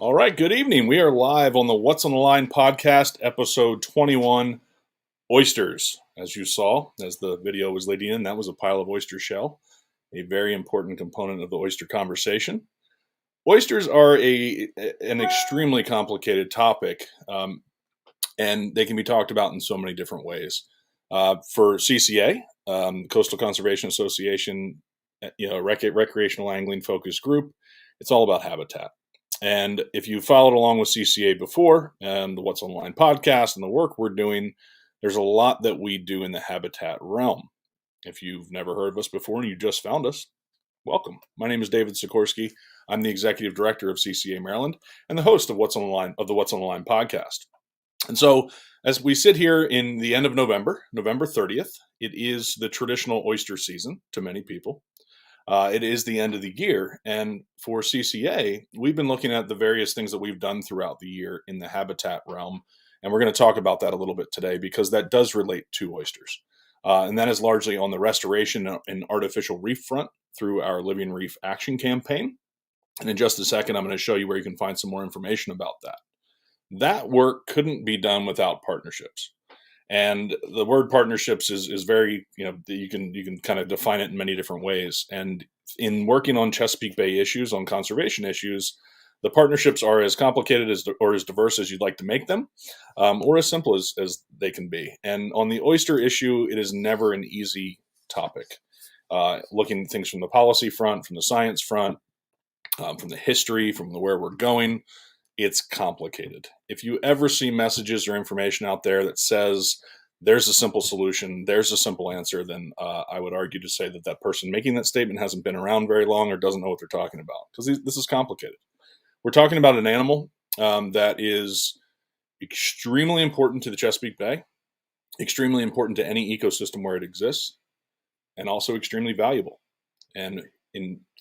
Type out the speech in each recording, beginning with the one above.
All right, good evening. We are live on the What's on the Line podcast, episode 21, Oysters. As you saw, as the video was leading in, that was a pile of oyster shell, a very important component of the oyster conversation. Oysters are an extremely complicated topic, and they can be talked about in so many different ways. For CCA, Coastal Conservation Association, recreational angling focused group, it's all about habitat. And if you followed along with CCA before and the What's Online podcast and the work we're doing, there's a lot that we do in the habitat realm. If you've never heard of us before and you just found us, welcome. My name is David Sikorsky. I'm the executive director of CCA Maryland and the host of the What's on the Line podcast. And so, as we sit here in the end of November, November 30th, it is the traditional oyster season to many people. It is the end of the year. And for CCA, we've been looking at the various things that we've done throughout the year in the habitat realm. And we're going to talk about that a little bit today because that does relate to oysters. And that is largely on the restoration and artificial reef front through our Living Reef Action Campaign. And in just a second, I'm going to show you where you can find some more information about that. That work couldn't be done without partnerships. And the word partnerships is very, you can kind of define it in many different ways. And in working on Chesapeake Bay issues, on conservation issues, the partnerships are as complicated or as diverse as you'd like to make them, or as simple as they can be. And on the oyster issue, it is never an easy topic. Looking at things from the policy front, from the science front, from the history, from where we're going, it's complicated. If you ever see messages or information out there that says there's a simple solution, there's a simple answer, then I would argue to say that person making that statement hasn't been around very long or doesn't know what they're talking about, because this is complicated. We're talking about an animal that is extremely important to the Chesapeake Bay, extremely important to any ecosystem where it exists, and also extremely valuable. And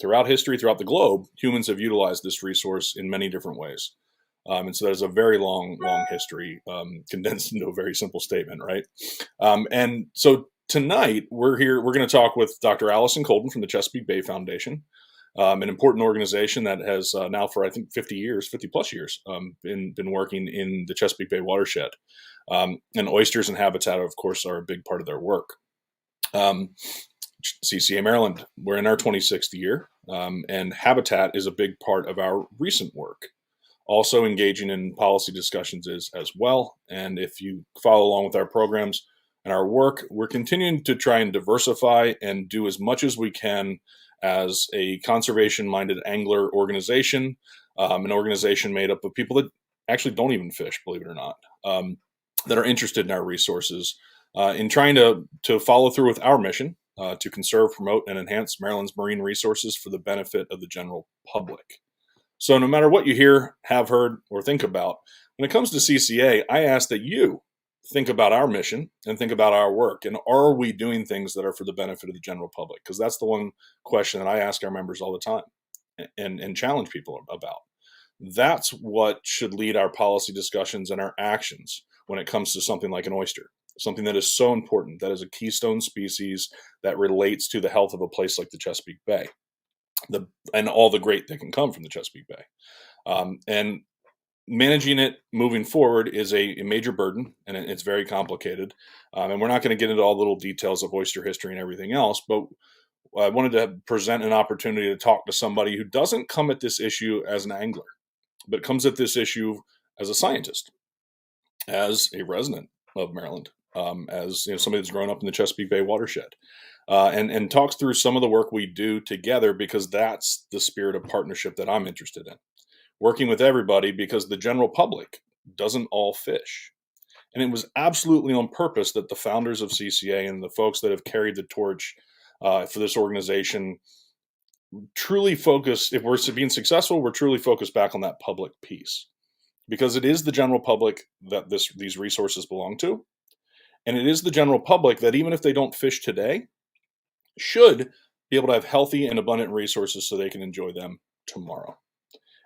throughout history, throughout the globe, humans have utilized this resource in many different ways. And so there's a very long history condensed into a very simple statement, right? And so tonight we're going to talk with Dr. Allison Colden from the Chesapeake Bay Foundation, an important organization that has now for, I think, 50 plus years, been working in the Chesapeake Bay watershed. And oysters and habitat, of course, are a big part of their work. CCA Maryland, we're in our 26th year, and habitat is a big part of our recent work. Also engaging in policy discussions is as well. And if you follow along with our programs and our work, we're continuing to try and diversify and do as much as we can as a conservation-minded angler organization, an organization made up of people that actually don't even fish, believe it or not, that are interested in our resources, in trying to follow through with our mission to conserve, promote, and enhance Maryland's marine resources for the benefit of the general public. So no matter what you hear, have heard, or think about, when it comes to CCA, I ask that you think about our mission and think about our work. And are we doing things that are for the benefit of the general public? Because that's the one question that I ask our members all the time and challenge people about. That's what should lead our policy discussions and our actions when it comes to something like an oyster, something that is so important, that is a keystone species that relates to the health of a place like the Chesapeake Bay. And all the great that can come from the Chesapeake Bay. And managing it moving forward is a major burden, and it's very complicated. And we're not going to get into all the little details of oyster history and everything else, but I wanted to present an opportunity to talk to somebody who doesn't come at this issue as an angler, but comes at this issue as a scientist, as a resident of Maryland, as somebody that's grown up in the Chesapeake Bay watershed. And talks through some of the work we do together, because that's the spirit of partnership that I'm interested in. Working with everybody, because the general public doesn't all fish. And it was absolutely on purpose that the founders of CCA and the folks that have carried the torch for this organization truly focus, if we're being successful, we're truly focused back on that public piece. Because it is the general public that these resources belong to. And it is the general public that, even if they don't fish today, should be able to have healthy and abundant resources so they can enjoy them tomorrow.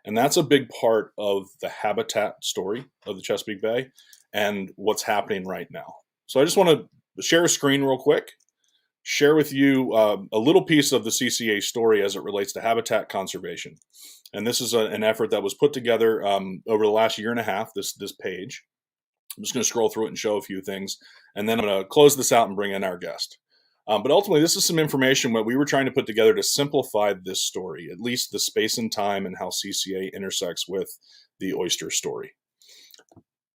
And that's a big part of the habitat story of the Chesapeake Bay and what's happening right now. So I just want to share a screen real quick share with you a little piece of the CCA story as it relates to habitat conservation. And this is an effort that was put together over the last year and a half, this page. I'm just going to scroll through it and show a few things, and then I'm going to close this out and bring in our guest. But ultimately, this is some information that we were trying to put together to simplify this story, at least the space and time and how CCA intersects with the oyster story.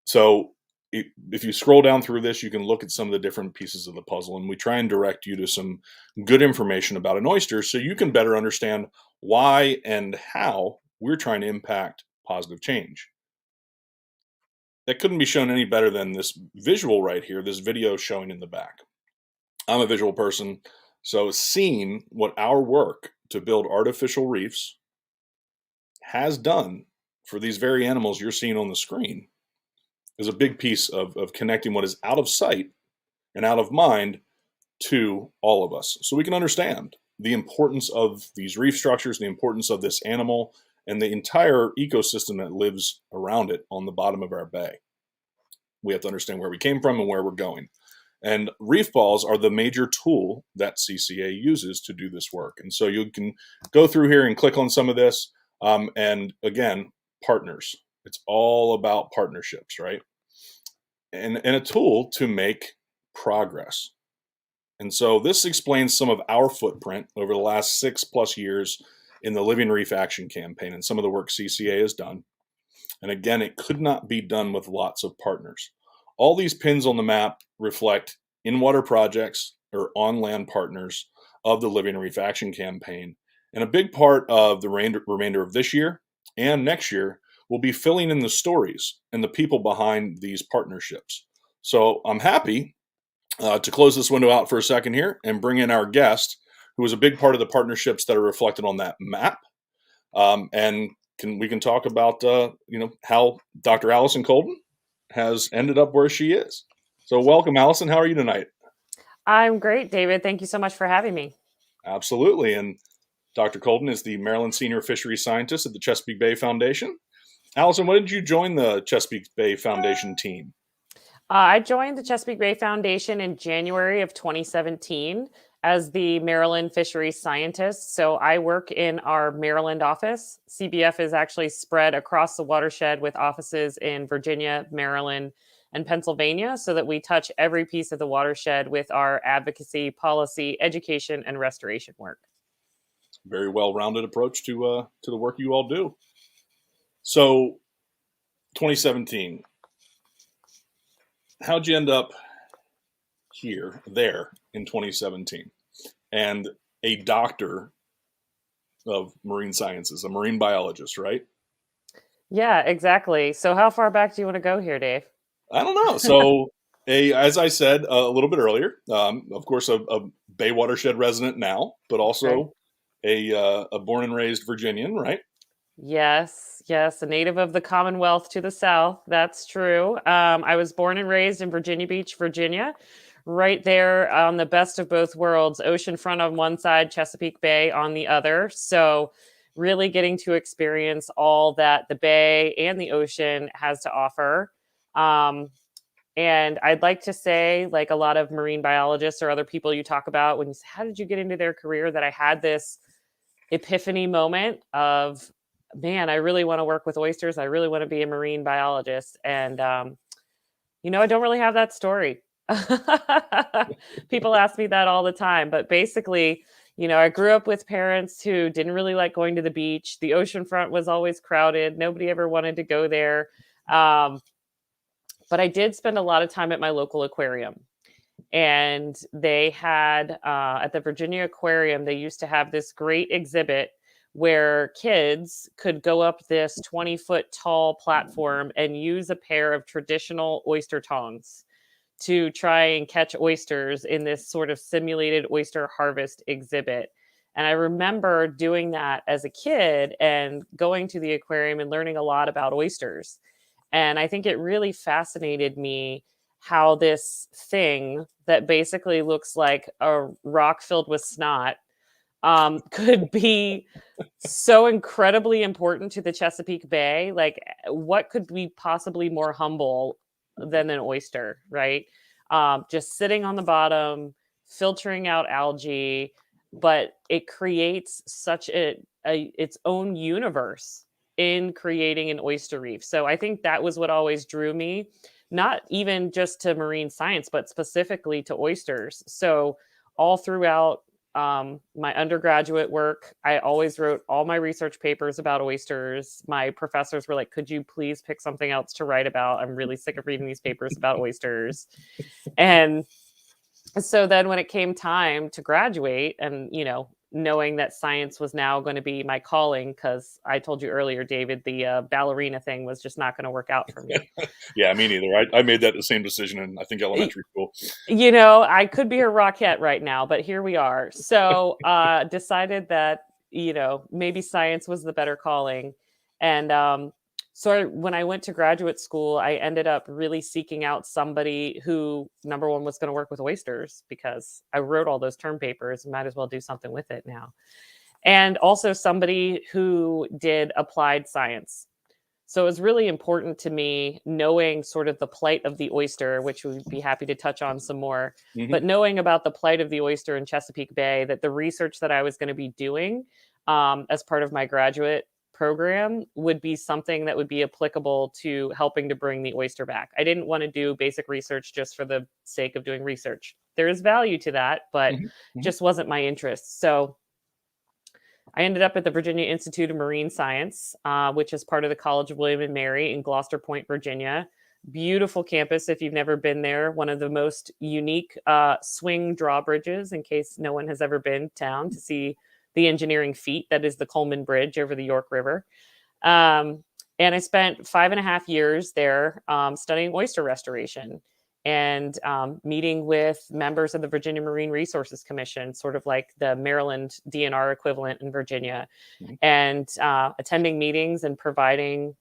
So if you scroll down through this, you can look at some of the different pieces of the puzzle, and we try and direct you to some good information about an oyster so you can better understand why and how we're trying to impact positive change. That couldn't be shown any better than this visual right here, this video showing in the back. I'm a visual person, so seeing what our work to build artificial reefs has done for these very animals you're seeing on the screen is a big piece of connecting what is out of sight and out of mind to all of us, so we can understand the importance of these reef structures, the importance of this animal, and the entire ecosystem that lives around it on the bottom of our bay. We have to understand where we came from and where we're going. And reef balls are the major tool that CCA uses to do this work. And so you can go through here and click on some of this. And again, partners. It's all about partnerships, right? And a tool to make progress. And so this explains some of our footprint over the last 6+ years in the Living Reef Action Campaign and some of the work CCA has done. And again, it could not be done with lots of partners. All these pins on the map reflect in-water projects or on-land partners of the Living Reef Action Campaign. And a big part of the remainder of this year and next year will be filling in the stories and the people behind these partnerships. So I'm happy to close this window out for a second here and bring in our guest, who is a big part of the partnerships that are reflected on that map. And we can talk about how Dr. Allison Colden has ended up where she is. So welcome, Allison. How are you tonight? I'm great, David. Thank you so much for having me. Absolutely. And Dr. Colden is the Maryland Senior Fisheries Scientist at the Chesapeake Bay Foundation. Allison, when did you join the Chesapeake Bay Foundation team? I joined the Chesapeake Bay Foundation in January of 2017 as the Maryland Fisheries Scientist. So I work in our Maryland office. CBF is actually spread across the watershed with offices in Virginia, Maryland, and Pennsylvania, so that we touch every piece of the watershed with our advocacy, policy, education, and restoration work. Very well-rounded approach to the work you all do. So 2017, how'd you end up there in 2017? And a doctor of marine sciences, a marine biologist, right? Yeah, exactly. So how far back do you want to go here, Dave? I don't know. So, as I said a little bit earlier, of course, a Bay watershed resident now, but also a born and raised Virginian, right? Yes, yes, a native of the Commonwealth to the south. That's true. I was born and raised in Virginia Beach, Virginia, right there on the best of both worlds, oceanfront on one side, Chesapeake Bay on the other. So, really getting to experience all that the bay and the ocean has to offer. Um, and I'd like to say, like a lot of marine biologists or other people you talk about, when you say, how did you get into their career, that I had this epiphany moment of, man, I really want to work with oysters. I really want to be a marine biologist. And, I don't really have that story. People ask me that all the time. But basically, I grew up with parents who didn't really like going to the beach. The ocean front was always crowded. Nobody ever wanted to go there. But I did spend a lot of time at my local aquarium. And they had, at the Virginia Aquarium, they used to have this great exhibit where kids could go up this 20-foot tall platform and use a pair of traditional oyster tongs to try and catch oysters in this sort of simulated oyster harvest exhibit. And I remember doing that as a kid and going to the aquarium and learning a lot about oysters. And I think it really fascinated me how this thing that basically looks like a rock filled with snot could be so incredibly important to the Chesapeake Bay. Like, what could be possibly more humble than an oyster, right? Just sitting on the bottom, filtering out algae, but it creates such its own universe in creating an oyster reef. So I think that was what always drew me, not even just to marine science, but specifically to oysters. So all throughout my undergraduate work, I always wrote all my research papers about oysters. My professors were like, could you please pick something else to write about? I'm really sick of reading these papers about oysters. And so then when it came time to graduate and, knowing that science was now going to be my calling, because I told you earlier, David, the ballerina thing was just not going to work out for me. Yeah, me neither. I made that the same decision in, I think, elementary school. I could be a Rockette right now, but here we are. So decided that, maybe science was the better calling. And so when I went to graduate school, I ended up really seeking out somebody who, number one, was going to work with oysters, because I wrote all those term papers, might as well do something with it now. And also somebody who did applied science. So it was really important to me knowing sort of the plight of the oyster, which we'd be happy to touch on some more, but knowing about the plight of the oyster in Chesapeake Bay, that the research that I was going to be doing as part of my graduate program would be something that would be applicable to helping to bring the oyster back. I didn't want to do basic research just for the sake of doing research. There is value to that, but just wasn't my interest. So I ended up at the Virginia Institute of Marine Science, which is part of the College of William and Mary in Gloucester Point, Virginia. Beautiful campus if you've never been there. One of the most unique swing drawbridges, in case no one has ever been down to see the engineering feat that is the Coleman Bridge over the York River. And I spent 5.5 years there studying oyster restoration and meeting with members of the Virginia Marine Resources Commission, sort of like the Maryland DNR equivalent in Virginia, and attending meetings and providing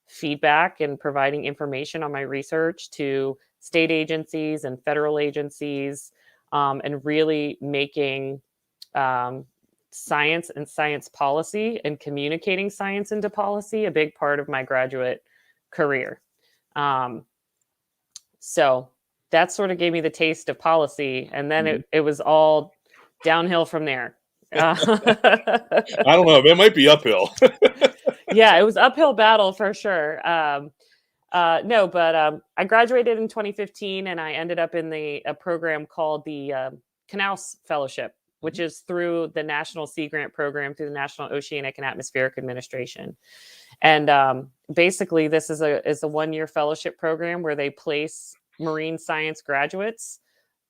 feedback and providing information on my research to state agencies and federal agencies, and really making science and science policy and communicating science into policy a big part of my graduate career. So that sort of gave me the taste of policy. And then it was all downhill from there. I don't know. It might be uphill. Yeah, it was uphill battle for sure. I graduated in 2015 and I ended up in a program called the Canals Fellowship, which is through the National Sea Grant Program through the National Oceanic and Atmospheric Administration. And basically, this is a 1-year fellowship program where they place marine science graduates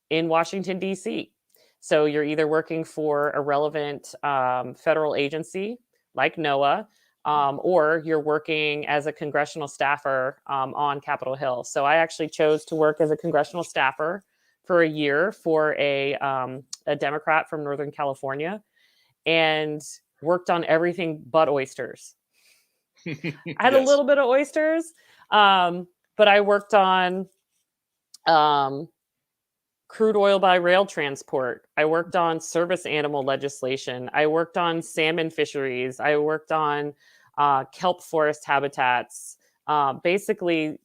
in Washington, D.C. So you're either working for a relevant federal agency like NOAA, or you're working as a congressional staffer on Capitol Hill. So I actually chose to work as a congressional staffer for a year for a Democrat from Northern California, and worked on everything but oysters. I had a little bit of oysters, but I worked on crude oil by rail transport. I worked on service animal legislation. I worked on salmon fisheries. I worked on kelp forest habitats, basically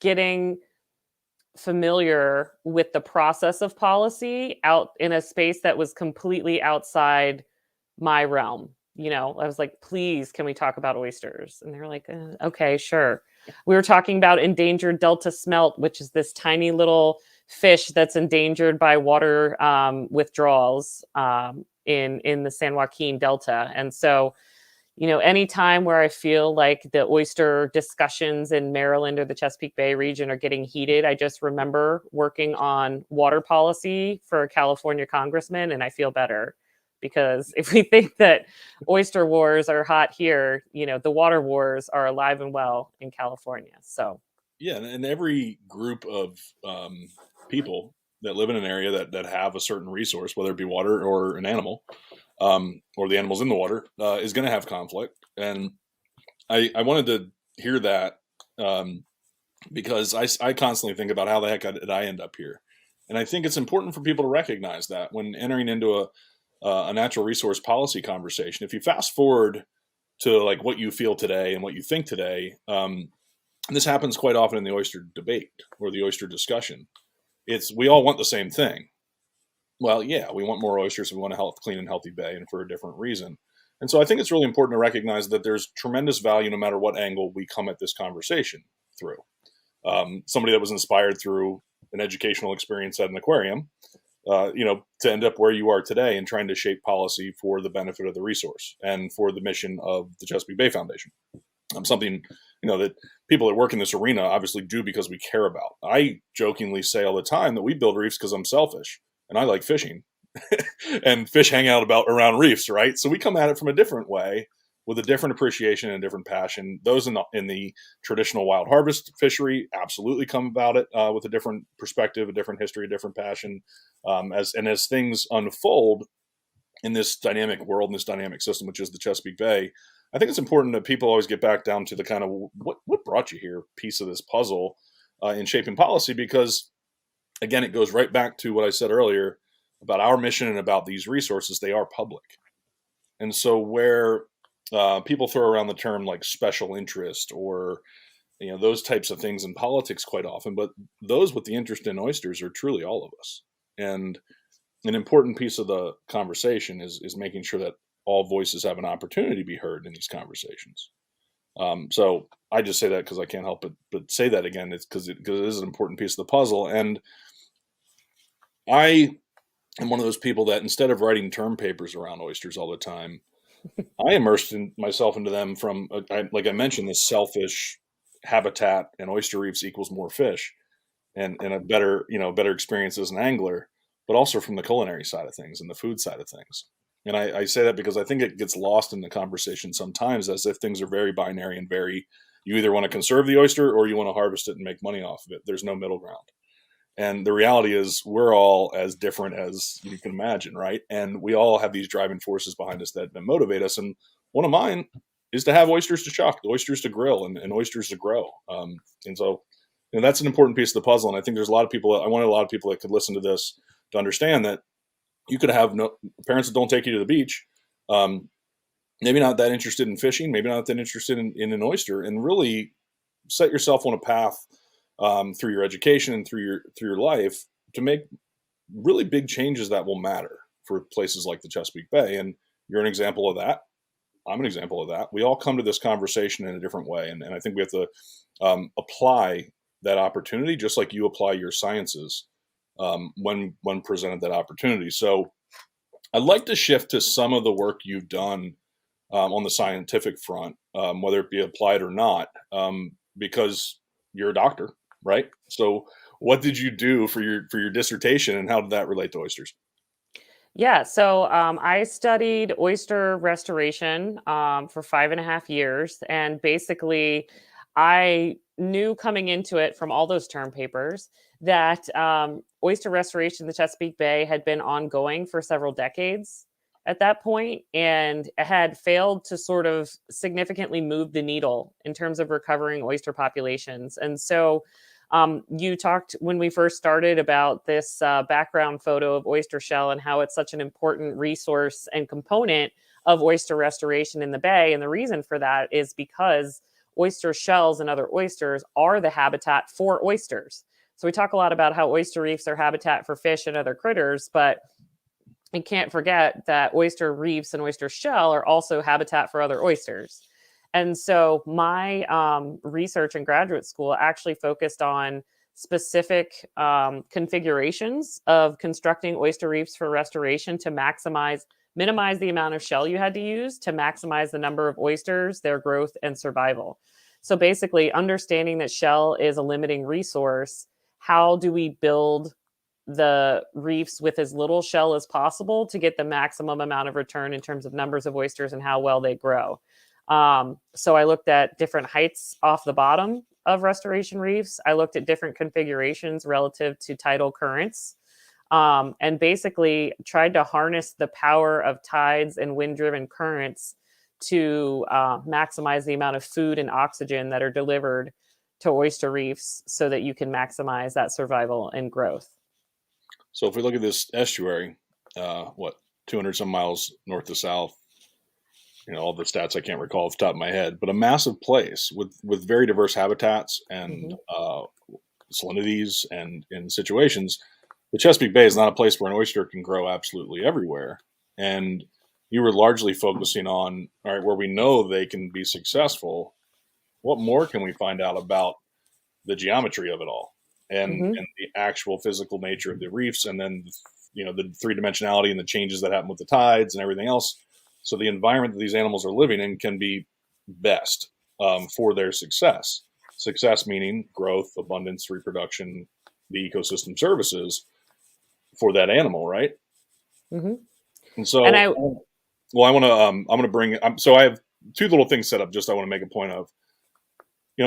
getting familiar with the process of policy out in a space that was completely outside my realm. I was like, please, can we talk about oysters? And they were like, okay, sure. We were talking about endangered Delta smelt, which is this tiny little fish that's endangered by water withdrawals in the San Joaquin Delta. And so, any time where I feel like the oyster discussions in Maryland or the Chesapeake Bay region are getting heated, I just remember working on water policy for a California congressman, and I feel better. Because if we think that oyster wars are hot here, the water wars are alive and well in California. So yeah, and every group of people that live in an area that have a certain resource, whether it be water or an animal, or the animals in the water, is going to have conflict. And I wanted to hear that because I constantly think about how the heck did I end up here. And I think it's important for people to recognize that when entering into a natural resource policy conversation. If you fast forward to like what you feel today and what you think today, and this happens quite often in the oyster debate or the oyster discussion. We all want the same thing. Well, yeah, we want more oysters. We want a clean and healthy bay, and for a different reason. And so I think it's really important to recognize that there's tremendous value no matter what angle we come at this conversation through. Somebody that was inspired through an educational experience at an aquarium, to end up where you are today and trying to shape policy for the benefit of the resource and for the mission of the Chesapeake Bay Foundation. Something, that people that work in this arena obviously do because we care about. I jokingly say all the time that we build reefs because I'm selfish and I like fishing. And fish hang out around reefs, right? So we come at it from a different way, with a different appreciation and a different passion. Those in the traditional wild harvest fishery absolutely come about it with a different perspective, a different history, a different passion. As things unfold in this dynamic world, in this dynamic system, which is the Chesapeake Bay, I think it's important that people always get back down to the kind of what brought you here piece of this puzzle in shaping policy, because again, it goes right back to what I said earlier about our mission and about these resources. They are public. And so where people throw around the term like special interest or those types of things in politics quite often, but those with the interest in oysters are truly all of us. And an important piece of the conversation is making sure that all voices have an opportunity to be heard in these conversations. So I just say that because I can't help but say that again. It's because it is an important piece of the puzzle. And I am one of those people that instead of writing term papers around oysters all the time, I immersed myself into them from, like I mentioned, this selfish habitat and oyster reefs equals more fish and a better experience as an angler, but also from the culinary side of things and the food side of things. And I say that because I think it gets lost in the conversation sometimes as if things are very binary and you either want to conserve the oyster or you want to harvest it and make money off of it. There's no middle ground. And the reality is we're all as different as you can imagine, right? And we all have these driving forces behind us that motivate us. And one of mine is to have oysters to shuck, oysters to grill, and oysters to grow. And so that's an important piece of the puzzle. And I think there's a lot of people that could listen to this to understand that you could have parents that don't take you to the beach, maybe not that interested in fishing, maybe not that interested in an oyster, and really set yourself on a path through your education and through your life to make really big changes that will matter for places like the Chesapeake Bay. And you're an example of that. I'm an example of that. We all come to this conversation in a different way. And I think we have to apply that opportunity just like you apply your sciences when presented that opportunity. So I'd like to shift to some of the work you've done on the scientific front, whether it be applied or not, because you're a doctor, right? So what did you do for your dissertation, and how did that relate to oysters? Yeah, so I studied oyster restoration for 5.5 years. And basically, I knew coming into it from all those term papers that oyster restoration in the Chesapeake Bay had been ongoing for several decades at that point and had failed to sort of significantly move the needle in terms of recovering oyster populations. And so you talked when we first started about this background photo of oyster shell and how it's such an important resource and component of oyster restoration in the bay. And the reason for that is because oyster shells and other oysters are the habitat for oysters. So we talk a lot about how oyster reefs are habitat for fish and other critters, but you can't forget that oyster reefs and oyster shell are also habitat for other oysters. And so my research in graduate school actually focused on specific configurations of constructing oyster reefs for restoration to minimize the amount of shell you had to use to maximize the number of oysters, their growth, and survival. So basically, understanding that shell is a limiting resource, how do we build the reefs with as little shell as possible to get the maximum amount of return in terms of numbers of oysters and how well they grow? So I looked at different heights off the bottom of restoration reefs. I looked at different configurations relative to tidal currents, and basically tried to harness the power of tides and wind-driven currents to maximize the amount of food and oxygen that are delivered to oyster reefs so that you can maximize that survival and growth. So if we look at this estuary, 200 some miles north to south, all the stats I can't recall off the top of my head, but a massive place with very diverse habitats and salinities and situations. the Chesapeake Bay is not a place where an oyster can grow absolutely everywhere. And you were largely focusing on, all right, where we know they can be successful, what more can we find out about the geometry of it all Mm-hmm. and the actual physical nature of the reefs, and then the three-dimensionality and the changes that happen with the tides and everything else. So the environment that these animals are living in can be best for their success. Success meaning growth, abundance, reproduction, the ecosystem services for that animal, right? Mm-hmm. And And so, I, well, I'm going to bring. So I have two little things set up. Just I want to make a point of.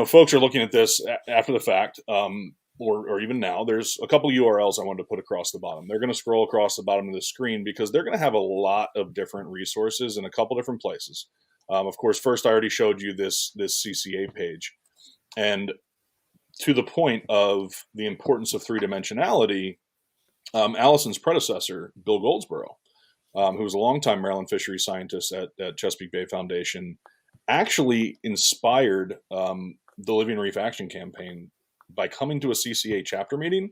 Folks are looking at this after the fact, or even now. There's a couple URLs I wanted to put across the bottom. They're going to scroll across the bottom of the screen because they're going to have a lot of different resources in a couple different places. Of course, first I already showed you this CCA page, and to the point of the importance of three dimensionality, Allison's predecessor, Bill Goldsboro, who was a longtime Maryland fisheries scientist at Chesapeake Bay Foundation, actually inspired the Living Reef Action Campaign by coming to a CCA chapter meeting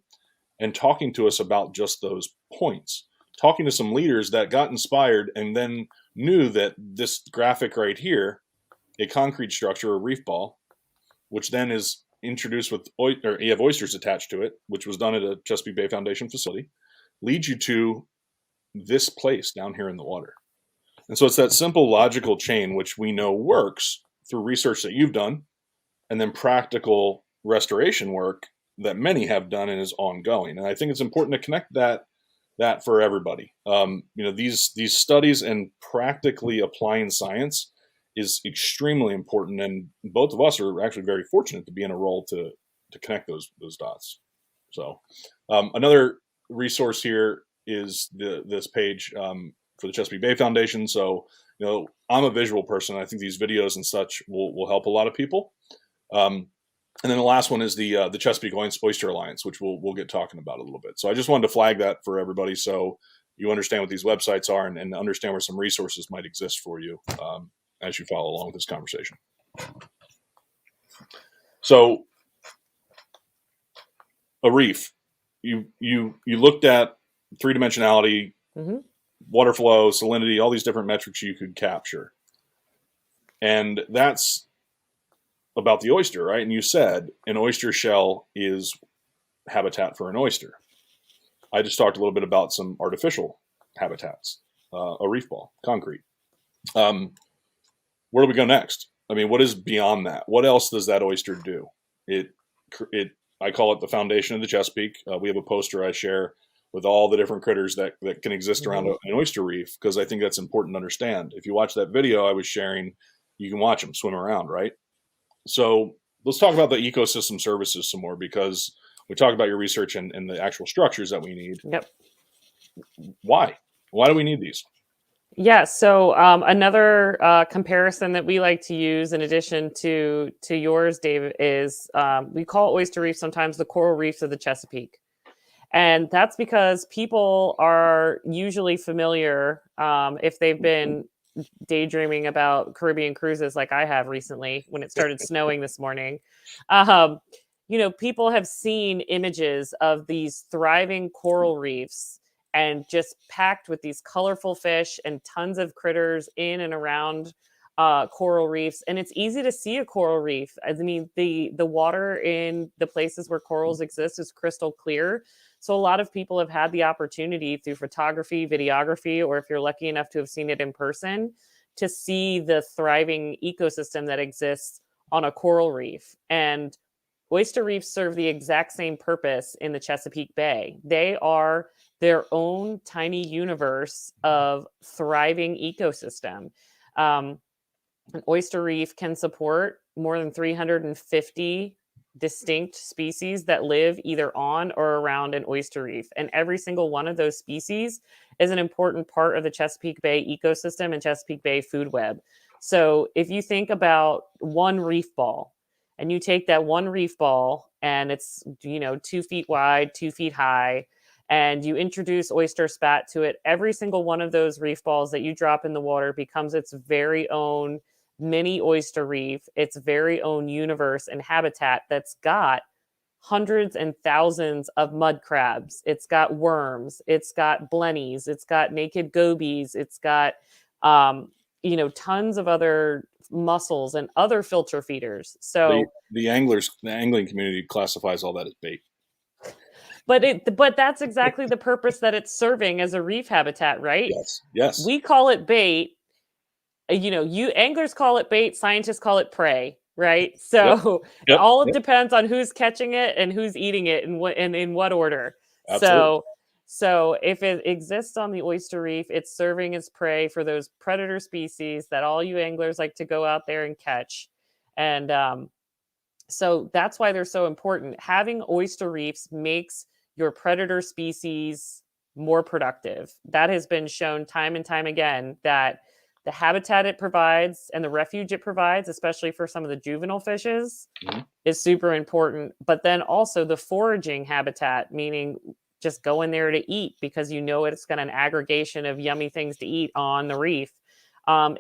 and talking to us about just those points, talking to some leaders that got inspired and then knew that this graphic right here, a concrete structure, a reef ball, which then is introduced with, or you have oysters attached to it, which was done at a Chesapeake Bay Foundation facility, leads you to this place down here in the water. And so it's that simple logical chain, which we know works through research that you've done, and then practical restoration work that many have done and is ongoing. And I think it's important to connect that for everybody. These studies and practically applying science is extremely important, and both of us are actually very fortunate to be in a role to connect those dots. So another resource here is this page for the Chesapeake Bay Foundation. So I'm a visual person. I think these videos and such will help a lot of people. And then the last one is the Chesapeake Oyster Alliance, which we'll get talking about a little bit. So I just wanted to flag that for everybody, so you understand what these websites are and understand where some resources might exist for you as you follow along with this conversation. So a reef, you looked at three dimensionality, mm-hmm. water flow, salinity, all these different metrics you could capture, and that's about the oyster, right? And you said an oyster shell is habitat for an oyster. I just talked a little bit about some artificial habitats, a reef ball, concrete. Where do we go next? I mean, what is beyond that? What else does that oyster do? I call it the foundation of the Chesapeake. We have a poster I share with all the different critters that can exist around an oyster reef, because I think that's important to understand. If you watch that video I was sharing, you can watch them swim around, right? So let's talk about the ecosystem services some more, because we talked about your research and the actual structures that we need. Yep. Why do we need these? Yeah. So another comparison that we like to use, in addition to yours, Dave, is we call oyster reef sometimes the coral reefs of the Chesapeake. And that's because people are usually familiar, if they've been daydreaming about Caribbean cruises like I have recently when it started snowing this morning. People have seen images of these thriving coral reefs and just packed with these colorful fish and tons of critters in and around coral reefs. And it's easy to see a coral reef. I mean, the water in the places where corals exist is crystal clear. So a lot of people have had the opportunity through photography, videography, or if you're lucky enough to have seen it in person, to see the thriving ecosystem that exists on a coral reef. And oyster reefs serve the exact same purpose in the Chesapeake Bay. They are their own tiny universe of thriving ecosystem. An oyster reef can support more than 350 distinct species that live either on or around an oyster reef. And every single one of those species is an important part of the Chesapeake Bay ecosystem and Chesapeake Bay food web. So if you think about one reef ball, and you take that one reef ball and it's 2 feet wide, 2 feet high, and you introduce oyster spat to it, every single one of those reef balls that you drop in the water becomes its very own mini oyster reef, its very own universe and habitat that's got hundreds and thousands of mud crabs. It's got worms. It's got blennies. It's got naked gobies. It's got, tons of other mussels and other filter feeders. So the angling community classifies all that as bait. but that's exactly the purpose that it's serving as a reef habitat, right? Yes. We call it bait. You anglers call it bait, scientists call it prey, right? So Yep. all it depends on who's catching it and who's eating it and in what order. Absolutely. So if it exists on the oyster reef, it's serving as prey for those predator species that all you anglers like to go out there and catch. And so that's why they're so important. Having oyster reefs makes your predator species more productive. That has been shown time and time again, that the habitat it provides and the refuge it provides, especially for some of the juvenile fishes, is super important. But then also the foraging habitat, meaning just going there to eat because it's got an aggregation of yummy things to eat on the reef,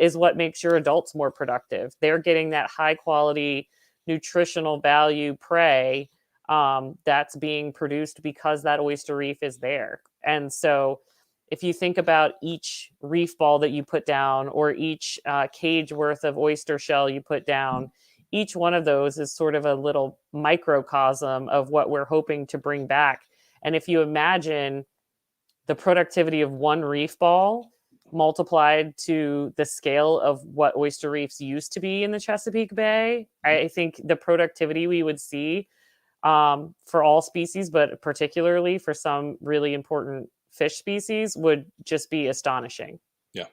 is what makes your adults more productive. They're getting that high quality nutritional value prey that's being produced because that oyster reef is there. And so if you think about each reef ball that you put down or each cage worth of oyster shell you put down, each one of those is sort of a little microcosm of what we're hoping to bring back. And if you imagine the productivity of one reef ball multiplied to the scale of what oyster reefs used to be in the Chesapeake Bay, I think the productivity we would see for all species, but particularly for some really important fish species, would just be astonishing. Yeah.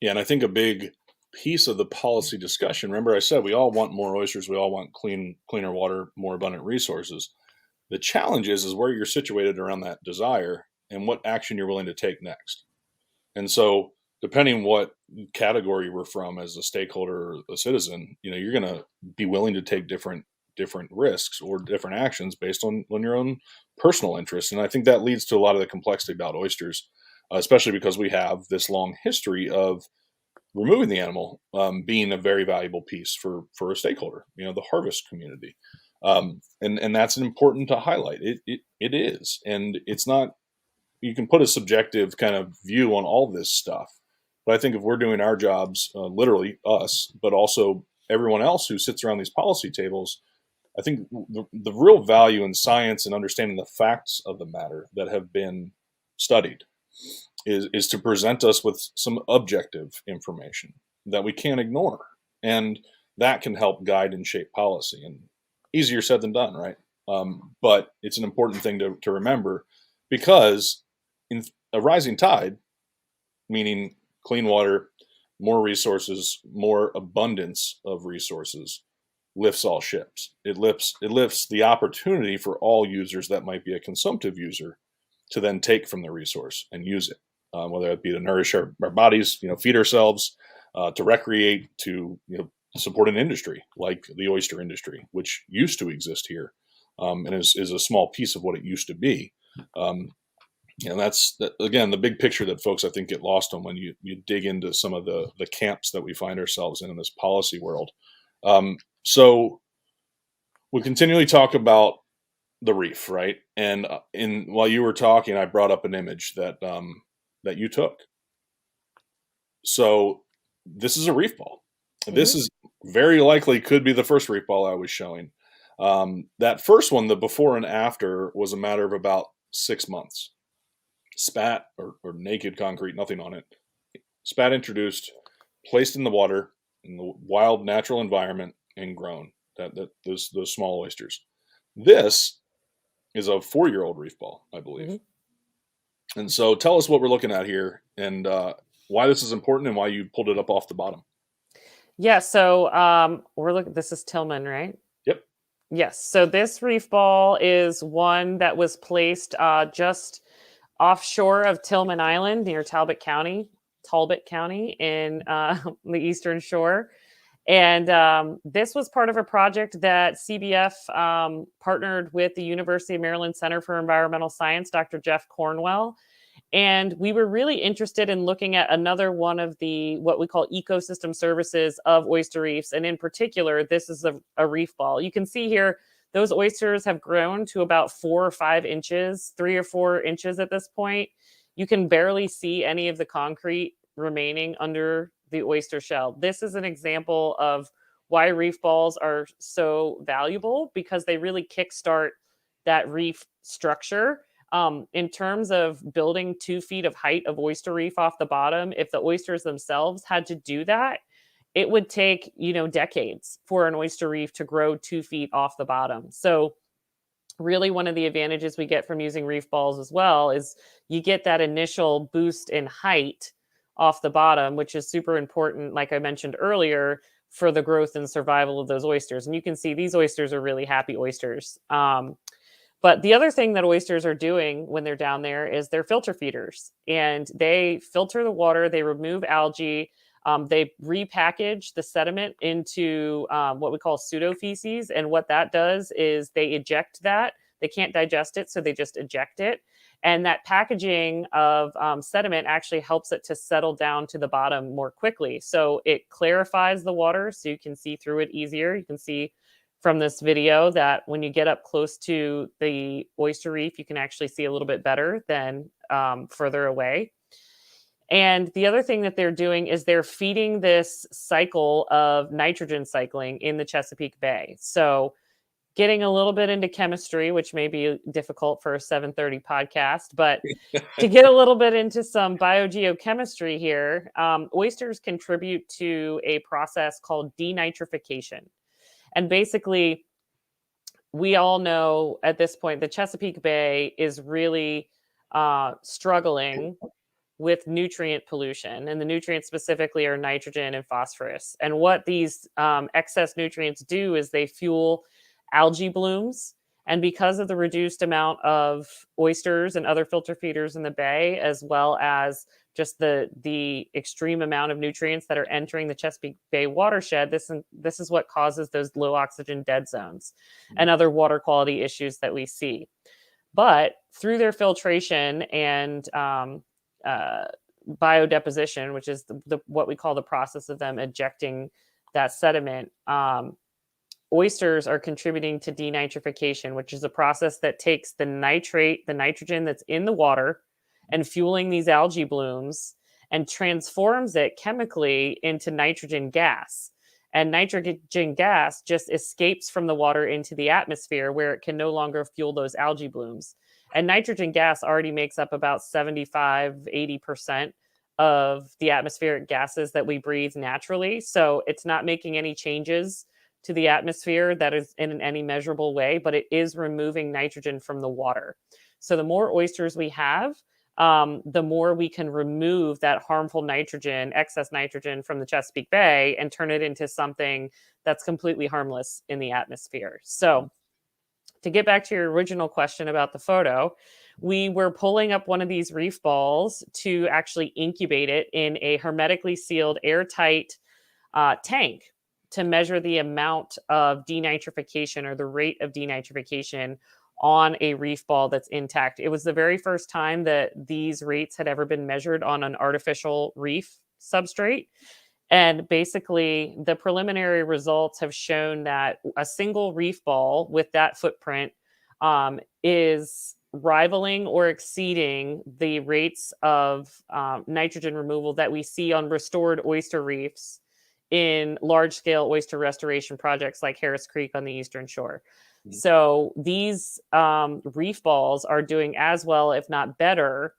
And I think a big piece of the policy discussion, remember I said we all want more oysters, we all want cleaner water, more abundant resources. The challenge is where you're situated around that desire and what action you're willing to take next. And so depending what category we're from as a stakeholder or a citizen, you're going to be willing to take different risks or different actions based on your own personal interests. And I think that leads to a lot of the complexity about oysters, especially because we have this long history of removing the animal being a very valuable piece for a stakeholder, the harvest community. And that's important to highlight. It is. And it's not, you can put a subjective kind of view on all this stuff. But I think if we're doing our jobs, literally us, but also everyone else who sits around these policy tables, I think the real value in science and understanding the facts of the matter that have been studied is to present us with some objective information that we can't ignore. And that can help guide and shape policy. And easier said than done, right? But it's an important thing to remember, because in a rising tide, meaning clean water, more resources, more abundance of resources, lifts all ships. It lifts the opportunity for all users that might be a consumptive user to then take from the resource and use it, whether it be to nourish our bodies, feed ourselves, to recreate, to support an industry like the oyster industry, which used to exist here, and is a small piece of what it used to be. And that's again the big picture that folks I think get lost on when you dig into some of the camps that we find ourselves in this policy world. So we continually talk about the reef, right? And while you were talking, I brought up an image that that you took. So this is a reef ball. This is very likely could be the first reef ball I was showing. That first one, the before and after, was a matter of about 6 months. Spat or naked concrete, nothing on it. Spat introduced, placed in the water in the wild natural environment, and grown. Those small oysters. This is a 4-year-old reef ball, I believe. And so tell us what we're looking at here and why this is important and why you pulled it up off the bottom. Yeah, so we're looking, this is Tillman, right? Yep. Yes, so this reef ball is one that was placed just offshore of Tillman Island near Talbot County in the Eastern Shore. And this was part of a project that CBF partnered with the University of Maryland Center for Environmental Science, Dr. Jeff Cornwell. And we were really interested in looking at another one of the what we call ecosystem services of oyster reefs. And in particular, this is a reef ball. You can see here those oysters have grown to about 4 or 5 inches, 3 or 4 inches at this point. You can barely see any of the concrete remaining under the oyster shell. This is an example of why reef balls are so valuable, because they really kickstart that reef structure. In terms of building 2 feet of height of oyster reef off the bottom, if the oysters themselves had to do that, it would take, decades for an oyster reef to grow 2 feet off the bottom. So really one of the advantages we get from using reef balls as well is you get that initial boost in height off the bottom, which is super important, like I mentioned earlier, for the growth and survival of those oysters. And you can see these oysters are really happy oysters. But the other thing that oysters are doing when they're down there is they're filter feeders, and they filter the water, they remove algae, they repackage the sediment into what we call pseudofeces. And what that does is they eject that. They can't digest it, so they just eject it. And that packaging of sediment actually helps it to settle down to the bottom more quickly. So it clarifies the water so you can see through it easier. You can see from this video that when you get up close to the oyster reef, you can actually see a little bit better than further away. And the other thing that they're doing is they're feeding this cycle of nitrogen cycling in the Chesapeake Bay. So getting a little bit into chemistry, which may be difficult for a 7:30 podcast, but to get a little bit into some biogeochemistry here, oysters contribute to a process called denitrification. And basically, we all know at this point, the Chesapeake Bay is really struggling with nutrient pollution. And the nutrients specifically are nitrogen and phosphorus. And what these excess nutrients do is they fuel algae blooms. And because of the reduced amount of oysters and other filter feeders in the bay, as well as just the extreme amount of nutrients that are entering the Chesapeake Bay watershed, this is what causes those low oxygen dead zones and other water quality issues that we see. But through their filtration and biodeposition, which is what we call the process of them ejecting that sediment, oysters are contributing to denitrification, which is a process that takes the nitrogen that's in the water and fueling these algae blooms, and transforms it chemically into nitrogen gas. And nitrogen gas just escapes from the water into the atmosphere, where it can no longer fuel those algae blooms. And nitrogen gas already makes up about 75-80% of the atmospheric gases that we breathe naturally. So it's not making any changes to the atmosphere that is in any measurable way, but it is removing nitrogen from the water. So the more oysters we have, the more we can remove that harmful nitrogen, excess nitrogen from the Chesapeake Bay, and turn it into something that's completely harmless in the atmosphere. So to get back to your original question about the photo, we were pulling up one of these reef balls to actually incubate it in a hermetically sealed, airtight tank to measure the amount of denitrification, or the rate of denitrification, on a reef ball that's intact. It was the very first time that these rates had ever been measured on an artificial reef substrate. And basically, the preliminary results have shown that a single reef ball with that footprint is rivaling or exceeding the rates of nitrogen removal that we see on restored oyster reefs in large-scale oyster restoration projects like Harris Creek on the Eastern Shore. Mm-hmm. So these reef balls are doing as well, if not better,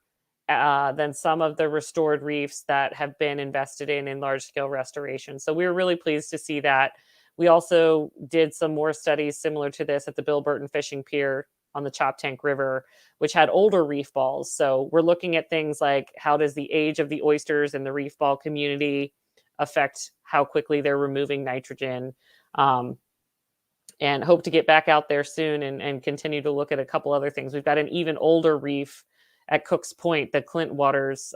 than some of the restored reefs that have been invested in large-scale restoration. So we were really pleased to see that. We also did some more studies similar to this at the Bill Burton Fishing Pier on the Choptank River, which had older reef balls. So we're looking at things like, how does the age of the oysters in the reef ball community affect how quickly they're removing nitrogen, and hope to get back out there soon and continue to look at a couple other things. We've got an even older reef at Cook's Point, the Clint Waters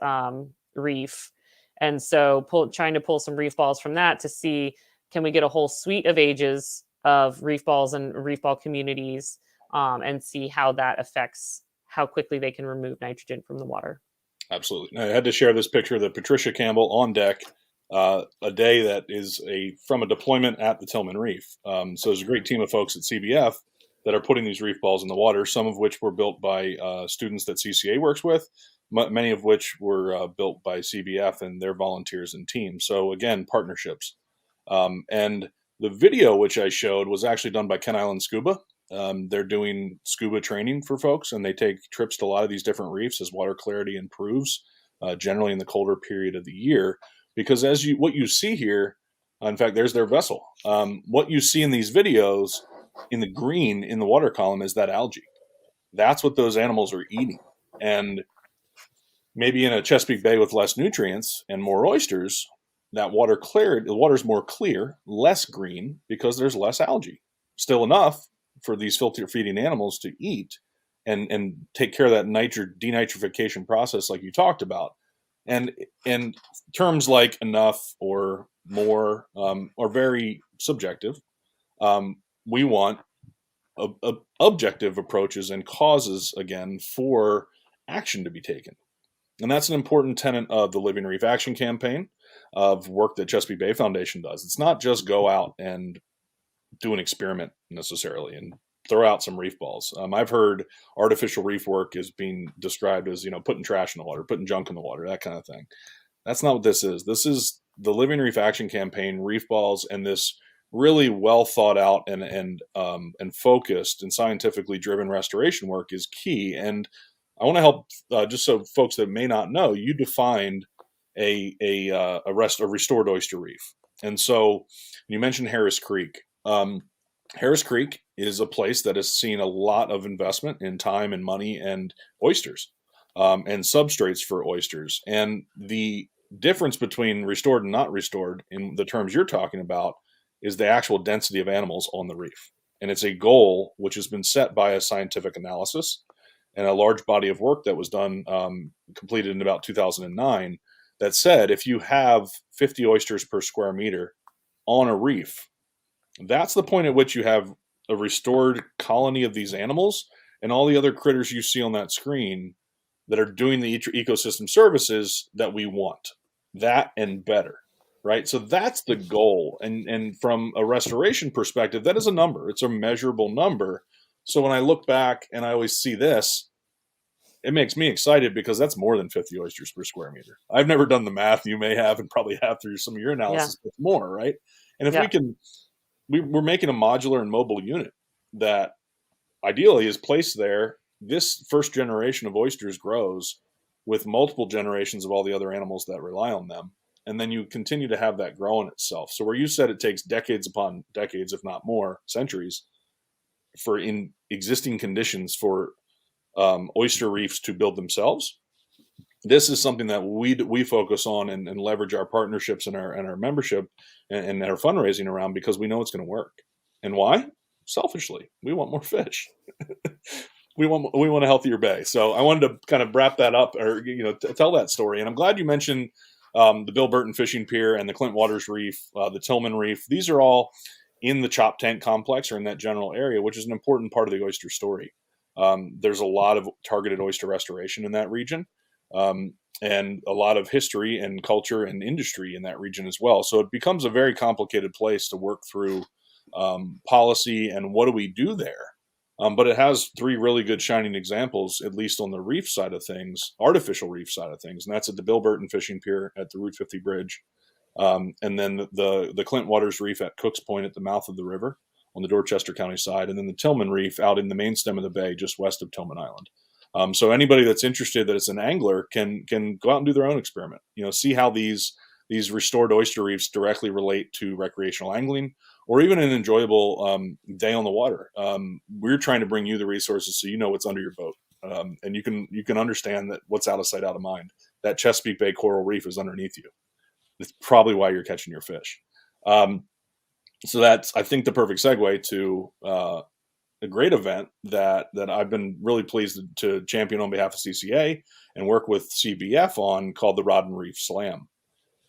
reef. And so trying to pull some reef balls from that to see, can we get a whole suite of ages of reef balls and reef ball communities, and see how that affects how quickly they can remove nitrogen from the water. Absolutely. I had to share this picture of the Patricia Campbell on deck, a day that is from a deployment at the Tillman Reef. So there's a great team of folks at CBF that are putting these reef balls in the water, some of which were built by students that CCA works with, many of which were built by CBF and their volunteers and teams. So again, partnerships. And the video which I showed was actually done by Ken Island Scuba. They're doing scuba training for folks, and they take trips to a lot of these different reefs as water clarity improves, generally in the colder period of the year. Because what you see here, in fact, there's their vessel. What you see in these videos in the green in the water column is that algae. That's what those animals are eating. And maybe in a Chesapeake Bay with less nutrients and more oysters, the water's more clear, less green, because there's less algae. Still enough for these filter feeding animals to eat and take care of that denitrification process like you talked about. And terms like enough or more are very subjective. We want objective approaches and causes, again, for action to be taken. And that's an important tenet of the Living Reef Action Campaign, of work that Chesapeake Bay Foundation does. It's not just go out and do an experiment necessarily and throw out some reef balls. I've heard artificial reef work is being described as, putting trash in the water, putting junk in the water, that kind of thing. That's not what this is. This is the Living Reef Action Campaign, reef balls, and this really well thought out and focused and scientifically driven restoration work is key. And I want to help, just so folks that may not know, you defined a restored oyster reef. And so you mentioned Harris Creek. Harris Creek is a place that has seen a lot of investment in time and money and oysters, and substrates for oysters. And the difference between restored and not restored in the terms you're talking about is the actual density of animals on the reef. And it's a goal which has been set by a scientific analysis and a large body of work that was done, completed in about 2009, that said if you have 50 oysters per square meter on a reef, that's the point at which you have a restored colony of these animals and all the other critters you see on that screen that are doing the ecosystem services that we want. That and better, right? So that's the goal. And from a restoration perspective, that is a number. It's a measurable number. So when I look back and I always see this, it makes me excited because that's more than 50 oysters per square meter. I've never done the math. You may have and probably have through some of your analysis, but more, right? And if we can, we're making a modular and mobile unit that ideally is placed there. This first generation of oysters grows with multiple generations of all the other animals that rely on them. And then you continue to have that grow in itself. So where you said it takes decades upon decades, if not more, centuries, for in existing conditions for oyster reefs to build themselves, this is something that we focus on and leverage our partnerships and our membership and our fundraising around, because we know it's going to work. And why? Selfishly, we want more fish. we want a healthier bay. So I wanted to kind of wrap that up, or tell that story. And I'm glad you mentioned the Bill Burton Fishing Pier and the Clint Waters Reef, the Tillman Reef. These are all in the Chop Tank Complex or in that general area, which is an important part of the oyster story. There's a lot of targeted oyster restoration in that region, and a lot of history and culture and industry in that region as well. So it becomes a very complicated place to work through policy and what do we do there. But it has three really good shining examples, at least on the reef side of things, artificial reef side of things. And that's at the Bill Burton Fishing Pier at the Route 50 Bridge. And then the Clint Waters Reef at Cook's Point at the mouth of the river on the Dorchester County side. And then the Tillman Reef out in the main stem of the bay, just west of Tillman Island. So anybody that's interested that is an angler can go out and do their own experiment, see how these restored oyster reefs directly relate to recreational angling, or even an enjoyable day on the water. We're trying to bring you the resources so you know what's under your boat, and you can understand that what's out of sight, out of mind. That Chesapeake Bay coral reef is underneath you. That's probably why you're catching your fish. So that's, I think, the perfect segue to a great event that I've been really pleased to champion on behalf of CCA and work with CBF on, called the Rod and Reef Slam.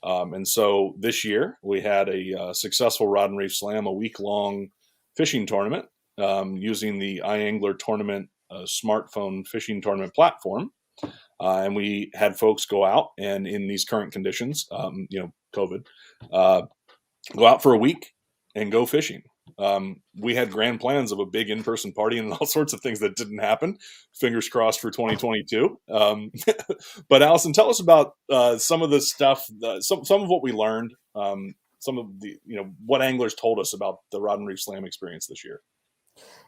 And so this year we had a successful Rod and Reef Slam, a week-long fishing tournament using the iAngler Tournament smartphone fishing tournament platform. And we had folks go out and, in these current conditions, COVID, go out for a week and go fishing. We had grand plans of a big in-person party and all sorts of things that didn't happen. Fingers crossed for 2022. But Allison, tell us about some of the stuff, some of what we learned, some of the, what anglers told us about the Rod and Reef Slam experience this year.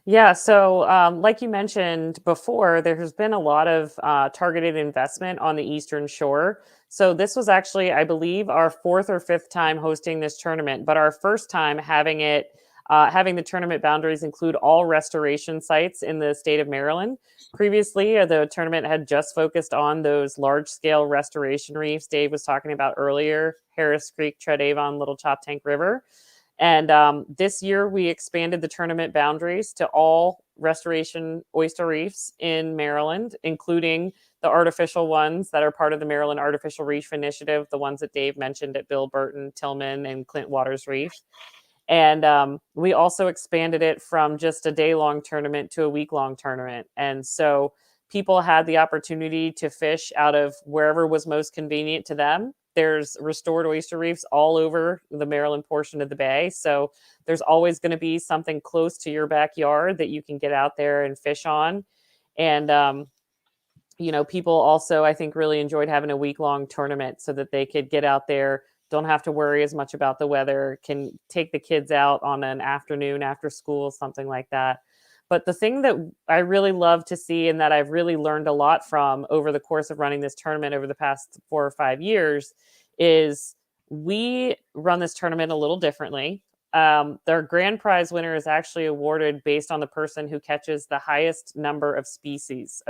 Yeah, so like you mentioned before, there has been a lot of targeted investment on the Eastern Shore. So this was actually, I believe, our fourth or fifth time hosting this tournament, but our first time having it, having the tournament boundaries include all restoration sites in the state of Maryland. Previously, the tournament had just focused on those large-scale restoration reefs Dave was talking about earlier, Harris Creek, Tread Avon, Little Choptank River. And this year, we expanded the tournament boundaries to all restoration oyster reefs in Maryland, including the artificial ones that are part of the Maryland Artificial Reef Initiative, the ones that Dave mentioned at Bill Burton, Tillman, and Clint Waters Reef. And we also expanded it from just a day-long tournament to a week-long tournament. And so people had the opportunity to fish out of wherever was most convenient to them. There's restored oyster reefs all over the Maryland portion of the bay. So there's always going to be something close to your backyard that you can get out there and fish on. And people also, I think, really enjoyed having a week-long tournament so that they could get out there, don't have to worry as much about the weather, can take the kids out on an afternoon after school, something like that. But the thing that I really love to see and that I've really learned a lot from over the course of running this tournament over the past 4 or 5 years is we run this tournament a little differently. Their grand prize winner is actually awarded based on the person who catches the highest number of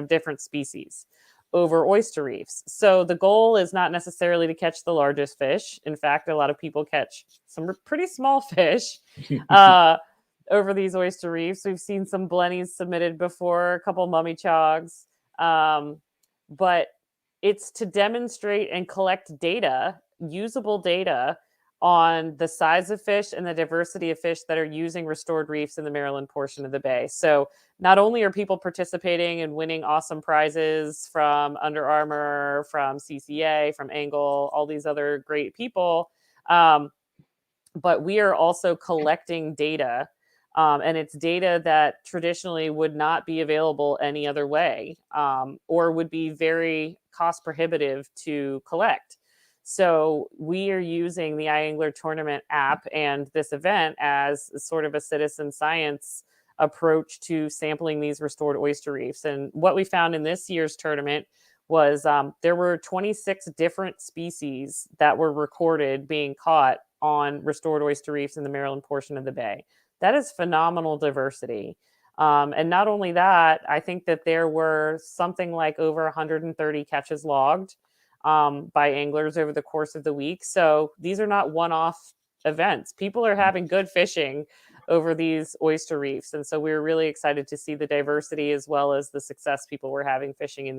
different species over oyster reefs. So the goal is not necessarily to catch the largest fish. In fact, a lot of people catch some pretty small fish over these oyster reefs. We've seen some blennies submitted before, a couple mummy chogs. But it's to demonstrate and collect data, usable data, on the size of fish and the diversity of fish that are using restored reefs in the Maryland portion of the bay. So not only are people participating and winning awesome prizes from Under Armour, from CCA, from Angle, all these other great people, but we are also collecting data. And it's data that traditionally would not be available any other way, or would be very cost prohibitive to collect. So we are using the iAngler Tournament app and this event as sort of a citizen science approach to sampling these restored oyster reefs. And what we found in this year's tournament was there were 26 different species that were recorded being caught on restored oyster reefs in the Maryland portion of the bay. That is phenomenal diversity. And not only that, I think that there were something like over 130 catches logged by anglers over the course of the week. So these are not one-off events. People are having good fishing over these oyster reefs. And so we were really excited to see the diversity as well as the success people were having fishing in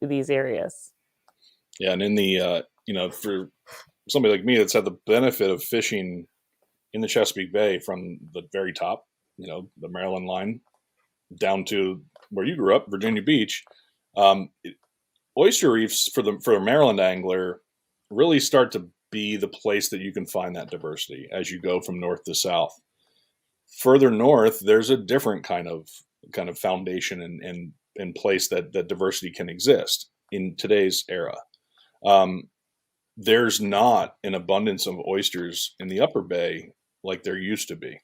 these areas. Yeah, and in the, for somebody like me that's had the benefit of fishing in the Chesapeake Bay from the very top, the Maryland line, down to where you grew up, Virginia Beach, oyster reefs for a Maryland angler really start to be the place that you can find that diversity as you go from north to south. Further north, there's a different kind of foundation and place that diversity can exist in today's era. There's not an abundance of oysters in the upper bay like there used to be.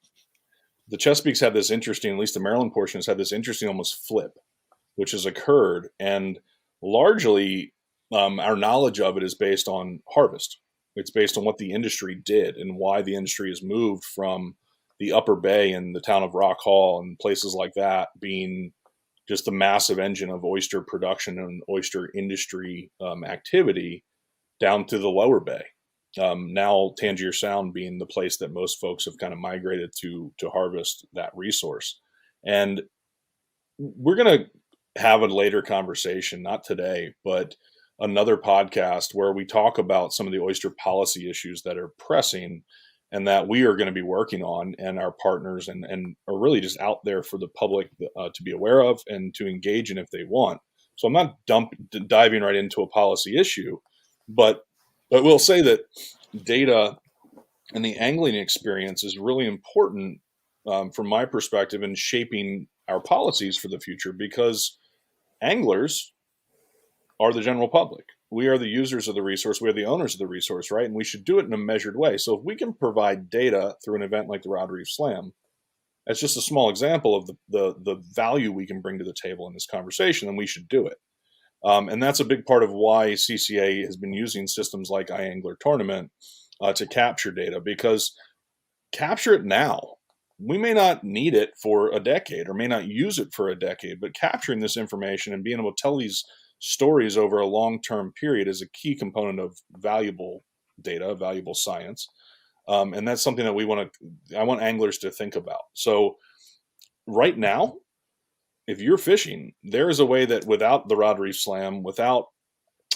The Chesapeake's had this interesting, at least the Maryland portion has had this interesting almost flip, which has occurred. And largely, our knowledge of it is based on harvest. It's based on what the industry did and why the industry has moved from the upper bay and the town of Rock Hall and places like that being just the massive engine of oyster production and oyster industry activity down to the lower bay. Now Tangier Sound being the place that most folks have kind of migrated to harvest that resource. And we're going to have a later conversation, not today, but another podcast where we talk about some of the oyster policy issues that are pressing and that we are going to be working on, and our partners and are really just out there for the public to be aware of and to engage in if they want. So I'm not diving right into a policy issue, but we'll say that data and the angling experience is really important from my perspective, in shaping our policies for the future, because anglers are the general public. We are the users of the resource. We are the owners of the resource, right? And we should do it in a measured way. So if we can provide data through an event like the Rod Reef Slam, that's just a small example of the value we can bring to the table in this conversation, then we should do it. And that's a big part of why CCA has been using systems like iAngler Tournament to capture data, because capture it now. We may not need it for a decade or may not use it for a decade, but capturing this information and being able to tell these stories over a long-term period is a key component of valuable data, valuable science. And that's something that I want anglers to think about. So right now, if you're fishing, there is a way that without the Rod Reef Slam, without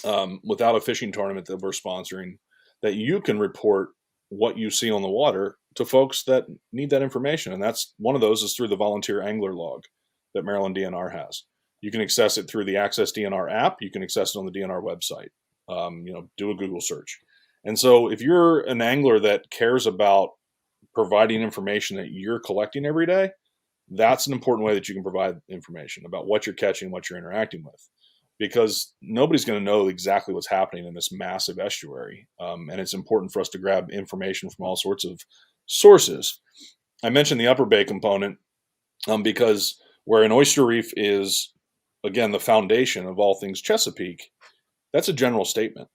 a fishing tournament that we're sponsoring, that you can report what you see on the water to folks that need that information. And that's one of those is through the volunteer angler log that Maryland DNR has. You can access it through the Access DNR app. You can access it on the DNR website. Do a Google search. And so if you're an angler that cares about providing information that you're collecting every day, that's an important way that you can provide information about what you're catching, what you're interacting with, because nobody's going to know exactly what's happening in this massive estuary. And it's important for us to grab information from all sorts of sources. I mentioned the Upper Bay component because where an oyster reef is, again, the foundation of all things Chesapeake, that's a general statement.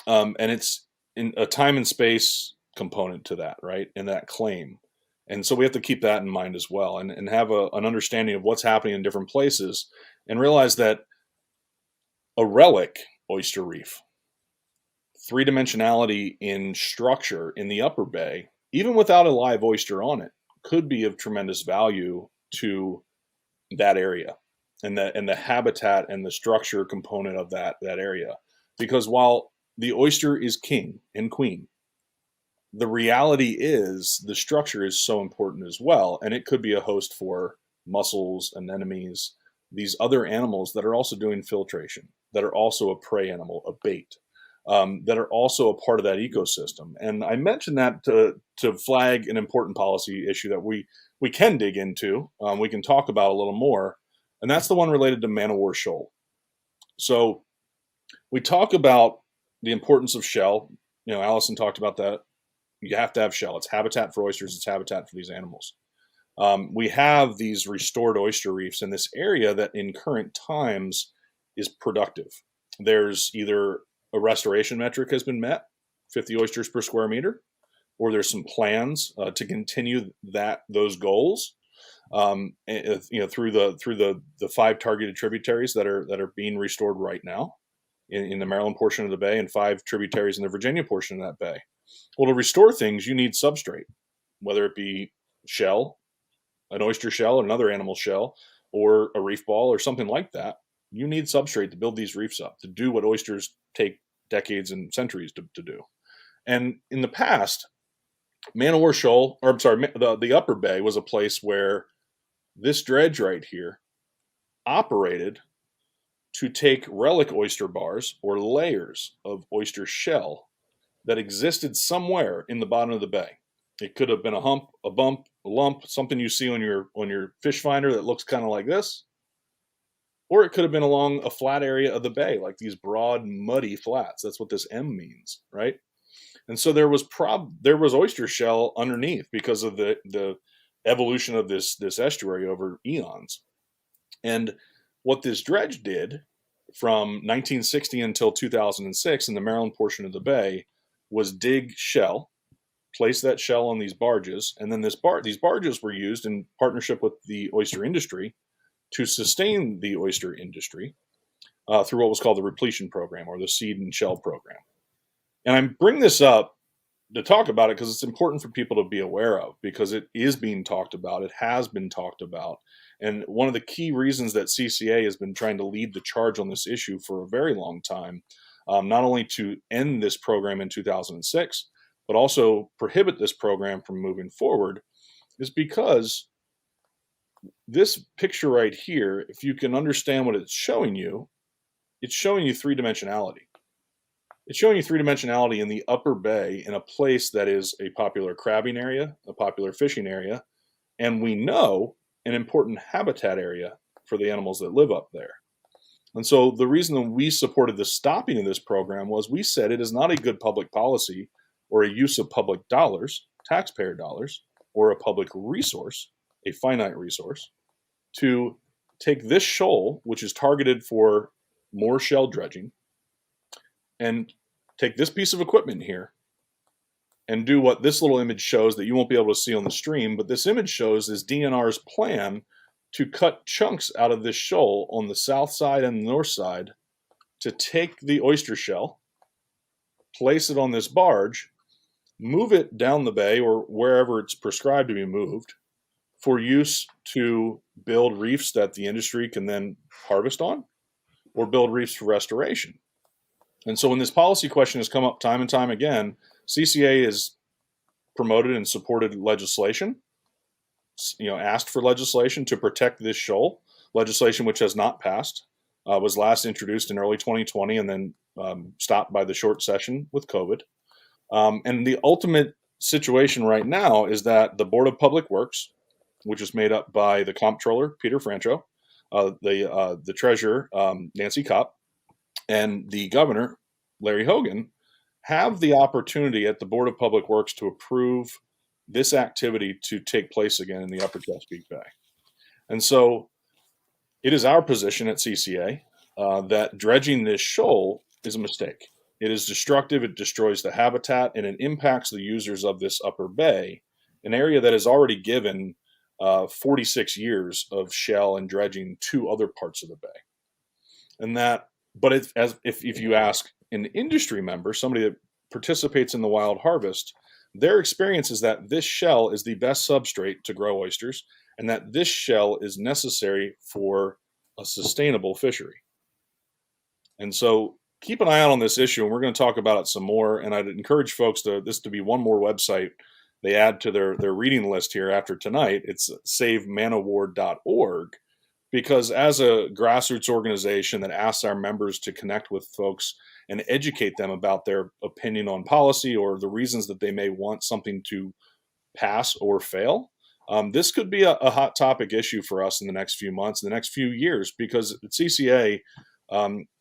And it's in a time and space component to that, right? And that claim. And so we have to keep that in mind as well, and have an understanding of what's happening in different places, and realize that a relic oyster reef, three-dimensionality in structure in the Upper Bay, even without a live oyster on it, could be of tremendous value to that area and the habitat and the structure component of that area. Because while the oyster is king and queen, the reality is the structure is so important as well, and it could be a host for mussels, anemones, these other animals that are also doing filtration, that are also a prey animal, a bait, that are also a part of that ecosystem. And I mentioned that to flag an important policy issue that we can dig into, we can talk about a little more, and that's the one related to man-o-war shoal. So we talk about the importance of shell. Allison talked about that. You have to have shell. It's habitat for oysters. It's habitat for these animals. We have these restored oyster reefs in this area that in current times is productive. There's either a restoration metric has been met, 50 oysters per square meter, or there's some plans to continue those goals. Through the 5 targeted tributaries that are being restored right now in the Maryland portion of the bay, and 5 tributaries in the Virginia portion of that bay. Well, to restore things, you need substrate, whether it be shell, an oyster shell, or another animal shell, or a reef ball, or something like that. You need substrate to build these reefs up, to do what oysters take decades and centuries to do. And in the past, Man-o-War Shoal, or I'm sorry, the Upper Bay was a place where this dredge right here operated to take relic oyster bars or layers of oyster shell that existed somewhere in the bottom of the bay. It could have been a hump, a bump, a lump, something you see on your fish finder that looks kind of like this, or it could have been along a flat area of the bay, like these broad, muddy flats. That's what this M means, right? And so there was oyster shell underneath because of the evolution of this estuary over eons. And what this dredge did from 1960 until 2006 in the Maryland portion of the bay was dig shell, place that shell on these barges, and then these barges were used in partnership with the oyster industry to sustain the oyster industry through what was called the repletion program, or the seed and shell program. And I bring this up to talk about it because it's important for people to be aware of, because it is being talked about. It has been talked about. And one of the key reasons that CCA has been trying to lead the charge on this issue for a very long time, not only to end this program in 2006, but also prohibit this program from moving forward, is because this picture right here, if you can understand what it's showing you three-dimensionality. It's showing you three-dimensionality in the Upper Bay, in a place that is a popular crabbing area, a popular fishing area, and we know an important habitat area for the animals that live up there. And so the reason that we supported the stopping of this program was we said it is not a good public policy or a use of public dollars, taxpayer dollars, or a public resource, a finite resource, to take this shoal, which is targeted for more shell dredging, and take this piece of equipment here and do what this little image shows that you won't be able to see on the stream, but this image shows is DNR's plan to cut chunks out of this shoal on the south side and the north side to take the oyster shell, place it on this barge, move it down the bay or wherever it's prescribed to be moved for use to build reefs that the industry can then harvest on or build reefs for restoration. And so when this policy question has come up time and time again, CCA has promoted and supported legislation, asked for legislation to protect this shoal, legislation which has not passed, was last introduced in early 2020 and then stopped by the short session with COVID. And the ultimate situation right now is that the Board of Public Works, which is made up by the comptroller, Peter Francho, the treasurer, Nancy Kopp, and the governor, Larry Hogan, have the opportunity at the Board of Public Works to approve this activity to take place again in the upper Chesapeake Bay. And so it is our position at CCA that dredging this shoal is a mistake. It is destructive, it destroys the habitat, and it impacts the users of this upper bay, an area that has already given 46 years of shell and dredging to other parts of the bay. And that, but if you ask an industry member, somebody that participates in the wild harvest, their experience is that this shell is the best substrate to grow oysters, and that this shell is necessary for a sustainable fishery. And so keep an eye out on this issue, and we're going to talk about it some more. And I'd encourage folks this to be one more website they add to their reading list here after tonight. It's savemanowar.org, because as a grassroots organization that asks our members to connect with folks and educate them about their opinion on policy or the reasons that they may want something to pass or fail, this could be a hot topic issue for us in the next few months, in the next few years, because at CCA,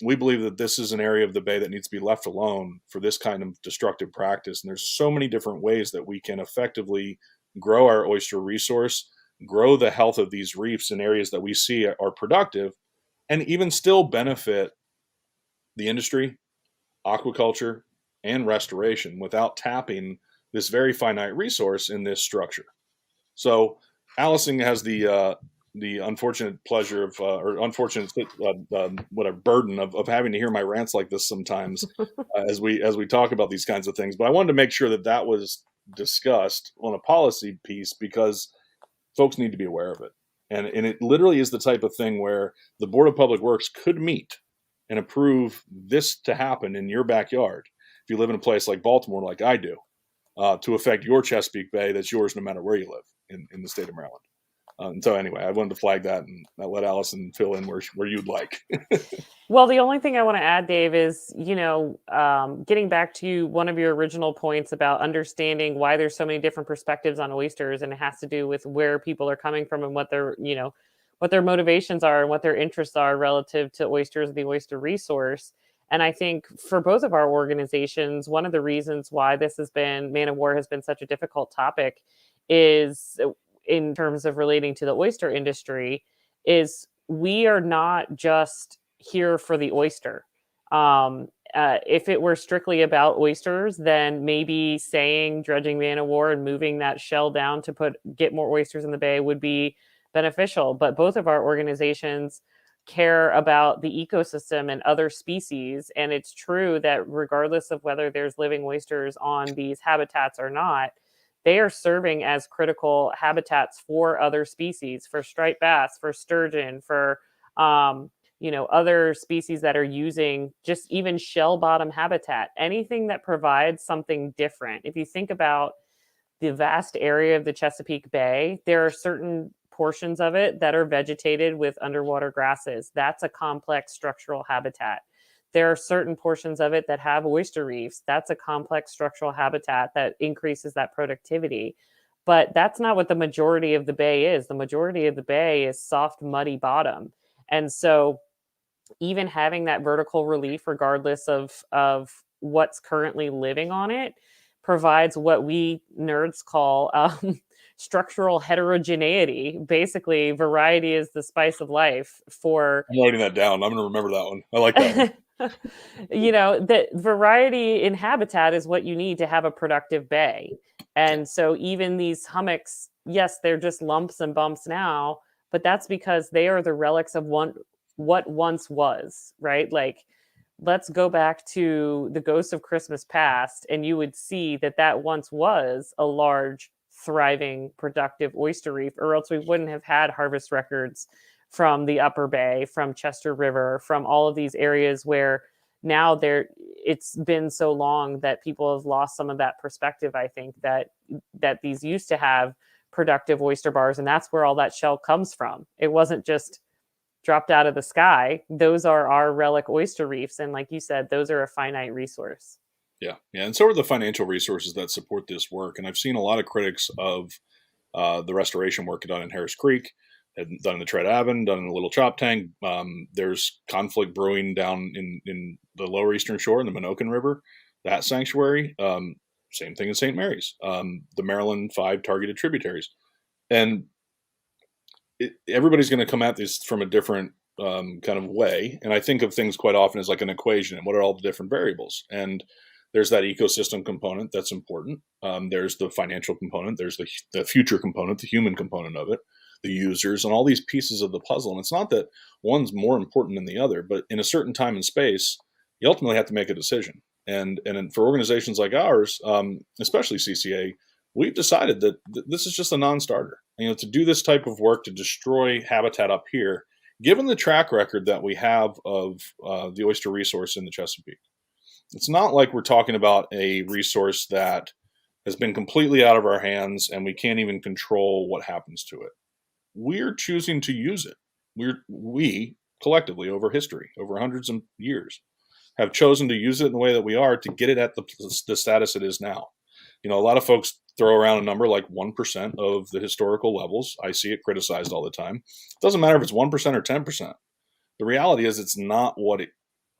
we believe that this is an area of the bay that needs to be left alone for this kind of destructive practice. And there's so many different ways that we can effectively grow our oyster resource, grow the health of these reefs in areas that we see are productive, and even still benefit the industry, aquaculture, and restoration without tapping this very finite resource in this structure. So Allison has the unfortunate pleasure of, or unfortunate burden of having to hear my rants like this sometimes as we talk about these kinds of things. But I wanted to make sure that was discussed on a policy piece, because folks need to be aware of it. And it literally is the type of thing where the Board of Public Works could meet and approve this to happen in your backyard, if you live in a place like Baltimore, like I do, to affect your Chesapeake Bay that's yours no matter where you live in the state of Maryland. And so anyway, I wanted to flag that, and I'll let Allison fill in where you'd like. Well, the only thing I want to add, Dave, is, getting back to one of your original points about understanding why there's so many different perspectives on oysters, and it has to do with where people are coming from and what their motivations are and what their interests are relative to oysters, the oyster resource. And I think for both of our organizations, one of the reasons why Man of War has been such a difficult topic is, in terms of relating to the oyster industry, is we are not just here for the oyster. If it were strictly about oysters, then maybe saying dredging Man of War and moving that shell down to get more oysters in the bay would be beneficial. But both of our organizations care about the ecosystem and other species. And it's true that regardless of whether there's living oysters on these habitats or not, they are serving as critical habitats for other species, for striped bass, for sturgeon, for other species that are using just even shell bottom habitat, anything that provides something different. If you think about the vast area of the Chesapeake Bay, there are certain portions of it that are vegetated with underwater grasses. That's a complex structural habitat. There are certain portions of it that have oyster reefs. That's a complex structural habitat that increases that productivity. But that's not what the majority of the bay is. The majority of the bay is soft, muddy bottom. And so even having that vertical relief, regardless of what's currently living on it, provides what we nerds call structural heterogeneity. Basically, variety is the spice of life for I'm writing that down. I'm going to remember that one. I like that one. that variety in habitat is what you need to have a productive bay. And so even these hummocks, yes, they're just lumps and bumps now, but that's because they are the relics of what once was, right? Like, let's go back to the Ghost of Christmas Past, and you would see that once was a large, thriving, productive oyster reef, or else we wouldn't have had harvest records from the Upper Bay, from Chester River, from all of these areas where now it's been so long that people have lost some of that perspective. I think that these used to have productive oyster bars, and that's where all that shell comes from. It wasn't just dropped out of the sky. Those are our relic oyster reefs, and like you said, those are a finite resource. Yeah, and so are the financial resources that support this work. And I've seen a lot of critics of the restoration work done in Harris Creek, done in the Tread Avon, done in the Little Chop Tank. There's conflict brewing down in the lower eastern shore in the Minokan River, that sanctuary. Same thing in St. Mary's, the Maryland 5 targeted tributaries. And everybody's going to come at this from a different kind of way. And I think of things quite often as like an equation and what are all the different variables. And there's that ecosystem component that's important. There's the financial component. There's the future component, the human component of it, the users, and all these pieces of the puzzle. And it's not that one's more important than the other, but in a certain time and space, you ultimately have to make a decision. And for organizations like ours, especially CCA, we've decided that this is just a non-starter. To do this type of work to destroy habitat up here, given the track record that we have of the oyster resource in the Chesapeake, it's not like we're talking about a resource that has been completely out of our hands and we can't even control what happens to it. We're choosing to use it. We collectively, over history, over hundreds of years, have chosen to use it in the way that we are to get it at the status it is now. A lot of folks throw around a number like 1% of the historical levels. I see it criticized all the time. It doesn't matter if it's 1% or 10%. The reality is it's not what it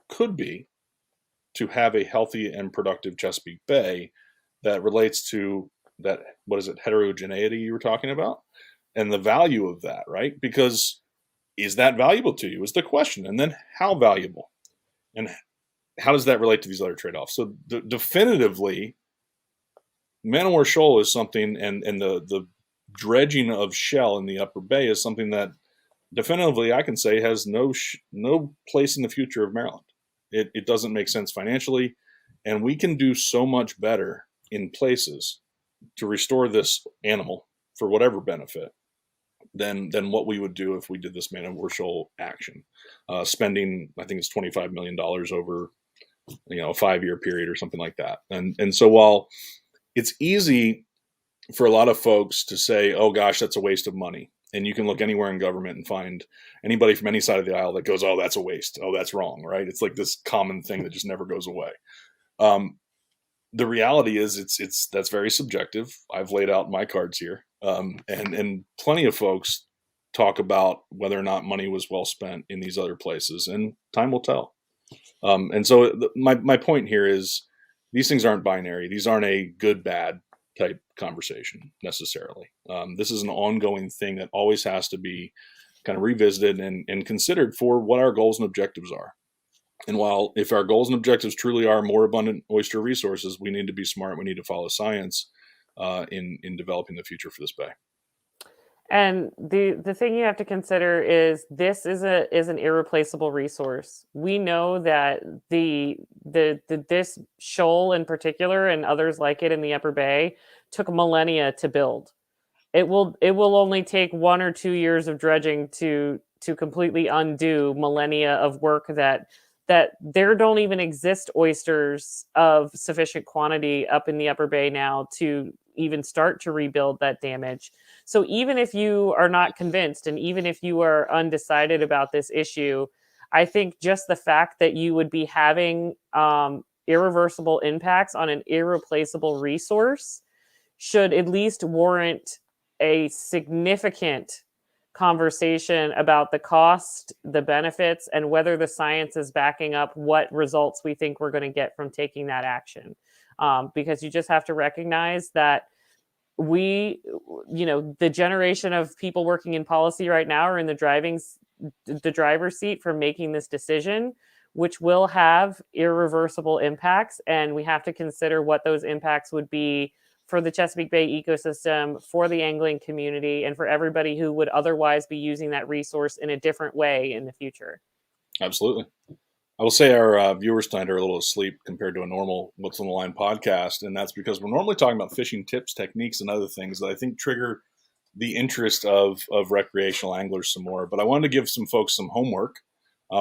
could be to have a healthy and productive Chesapeake Bay that relates to that, what is it, heterogeneity you were talking about? And the value of that, right? Because is that valuable to you is the question. And then how valuable? And how does that relate to these other trade-offs? So definitively, Man-O-War Shoal is something, and the dredging of shell in the Upper Bay is something that definitively I can say has no place in the future of Maryland. It doesn't make sense financially, and we can do so much better in places to restore this animal for whatever benefit than what we would do if we did this Man-O-War Shoal action, spending, I think it's $25 million over a 5-year period or something like that. And so while it's easy for a lot of folks to say, oh gosh, that's a waste of money. And you can look anywhere in government and find anybody from any side of the aisle that goes, oh, that's a waste. Oh, that's wrong, right? It's like this common thing that just never goes away. The reality is that's very subjective. I've laid out my cards here. And plenty of folks talk about whether or not money was well spent in these other places, and time will tell. And so my point here is these things aren't binary. These aren't a good, bad type conversation necessarily. This is an ongoing thing that always has to be kind of revisited and considered for what our goals and objectives are. And while if our goals and objectives truly are more abundant oyster resources, we need to be smart. We need to follow science in developing the future for this bay. And the thing you have to consider is this is an irreplaceable resource. We know that this shoal in particular and others like it in the Upper Bay took millennia to build. It will only take 1 or 2 years of dredging to completely undo millennia of work that there don't even exist oysters of sufficient quantity up in the Upper Bay now to even start to rebuild that damage. So even if you are not convinced, and even if you are undecided about this issue, I think just the fact that you would be having irreversible impacts on an irreplaceable resource should at least warrant a significant conversation about the cost, the benefits, and whether the science is backing up what results we think we're going to get from taking that action. Because you just have to recognize that the generation of people working in policy right now are in the driver's seat for making this decision, which will have irreversible impacts. And we have to consider what those impacts would be for the Chesapeake Bay ecosystem, for the angling community, and for everybody who would otherwise be using that resource in a different way in the future. Absolutely. I will say our viewers tonight are a little asleep compared to a normal What's on the Line podcast, and that's because we're normally talking about fishing tips, techniques, and other things that I think trigger the interest of recreational anglers some more. But I wanted to give some folks some homework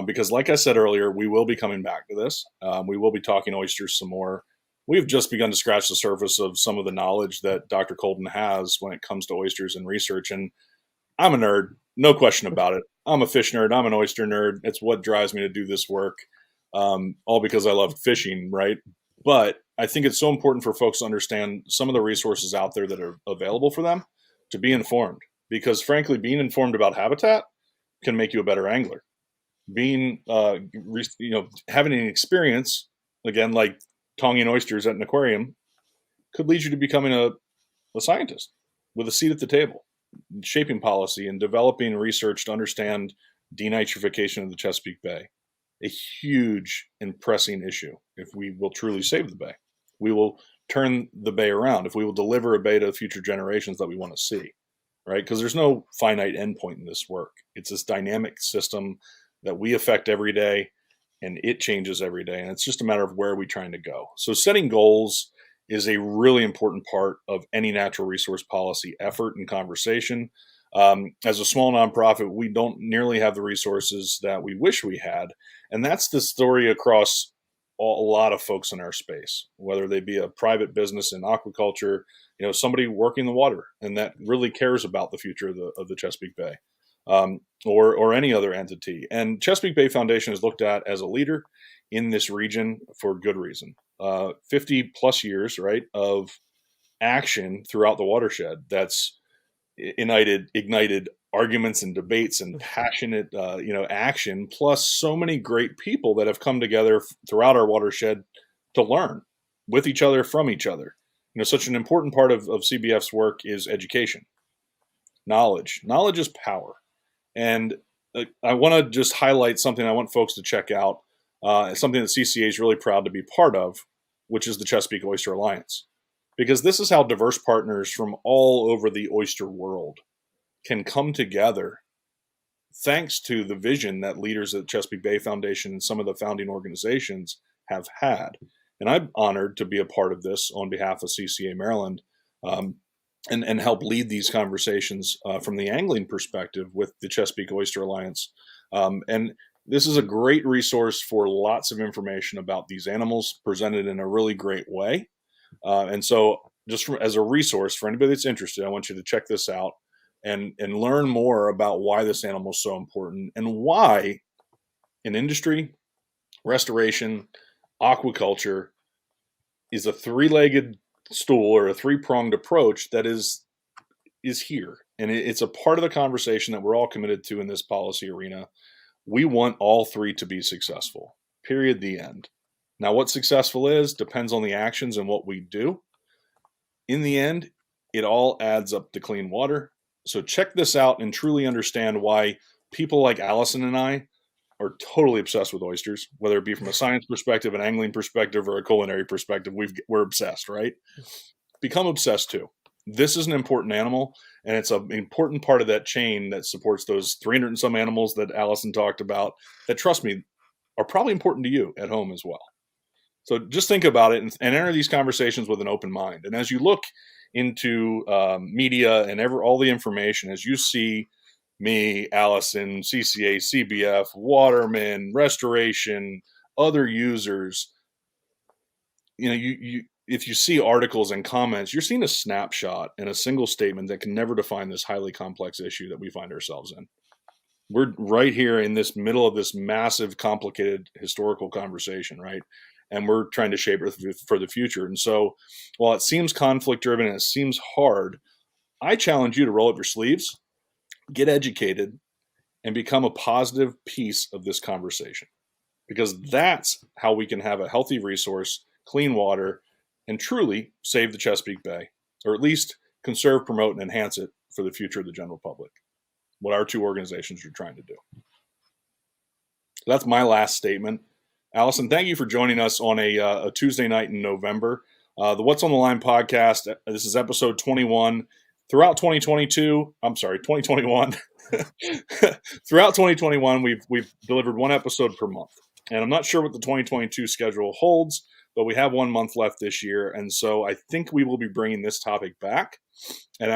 because, like I said earlier, we will be coming back to this. We will be talking oysters some more. We've just begun to scratch the surface of some of the knowledge that Dr. Colden has when it comes to oysters and research. And I'm a nerd, no question about it. I'm a fish nerd. I'm an oyster nerd. It's what drives me to do this work, all because I love fishing, right? But I think it's so important for folks to understand some of the resources out there that are available for them to be informed. Because frankly, being informed about habitat can make you a better angler. Being, having an experience, again, like tonging oysters at an aquarium, could lead you to becoming a scientist with a seat at the table, shaping policy and developing research to understand denitrification of the Chesapeake Bay, a huge and pressing issue. If we will truly save the bay, we will turn the bay around. If we will deliver a bay to future generations that we want to see, right? Because there's no finite endpoint in this work. It's this dynamic system that we affect every day, and it changes every day. And it's just a matter of where are we trying to go. So setting goals is a really important part of any natural resource policy effort and conversation. As a small nonprofit, we don't nearly have the resources that we wish we had. And that's the story across a lot of folks in our space, whether they be a private business in aquaculture, somebody working the water and that really cares about the future of the Chesapeake Bay, or any other entity. And Chesapeake Bay Foundation is looked at as a leader in this region for good reason. 50 plus years, right, of action throughout the watershed that's ignited arguments and debates and passionate, action, plus so many great people that have come together throughout our watershed to learn with each other, from each other. Such an important part of CBF's work is education. Knowledge is power. And I want to just highlight something I want folks to check out, something that CCA is really proud to be part of, which is the Chesapeake Oyster Alliance. Because this is how diverse partners from all over the oyster world can come together thanks to the vision that leaders at Chesapeake Bay Foundation and some of the founding organizations have had. And I'm honored to be a part of this on behalf of CCA Maryland, and help lead these conversations from the angling perspective with the Chesapeake Oyster Alliance. And this is a great resource for lots of information about these animals presented in a really great way. And so just as a resource for anybody that's interested, I want you to check this out and learn more about why this animal is so important and why in industry, restoration, aquaculture is a three-legged stool or a three-pronged approach that is here. And it's a part of the conversation that we're all committed to in this policy arena. We want all three to be successful, period, the end. Now, what successful is depends on the actions and what we do. In the end, it all adds up to clean water. So check this out and truly understand why people like Allison and I are totally obsessed with oysters, whether it be from a science perspective, an angling perspective, or a culinary perspective. We're obsessed, right? Become obsessed too. This is an important animal, and it's an important part of that chain that supports those 300 and some animals that Allison talked about that, trust me, are probably important to you at home as well. So just think about it and enter these conversations with an open mind. And as you look into media and all the information, as you see me, Allison, CCA, CBF, Waterman, Restoration, other users, you if you see articles and comments, you're seeing a snapshot and a single statement that can never define this highly complex issue that we find ourselves in. We're right here in this middle of this massive, complicated historical conversation, right? and we're trying to shape it for the future. And so while it seems conflict driven and it seems hard, I challenge you to roll up your sleeves, get educated, and become a positive piece of this conversation, because that's how we can have a healthy resource, clean water, and truly save the Chesapeake Bay, or at least conserve, promote, and enhance it for the future of the general public. What our two organizations are trying to do. That's my last statement. Allison, thank you for joining us on a Tuesday night in November. The What's on the Line podcast, this is episode 21. Throughout 2021, throughout 2021, we've delivered one episode per month. And I'm not sure what the 2022 schedule holds, but we have 1 month left this year. And so I think we will be bringing this topic back. And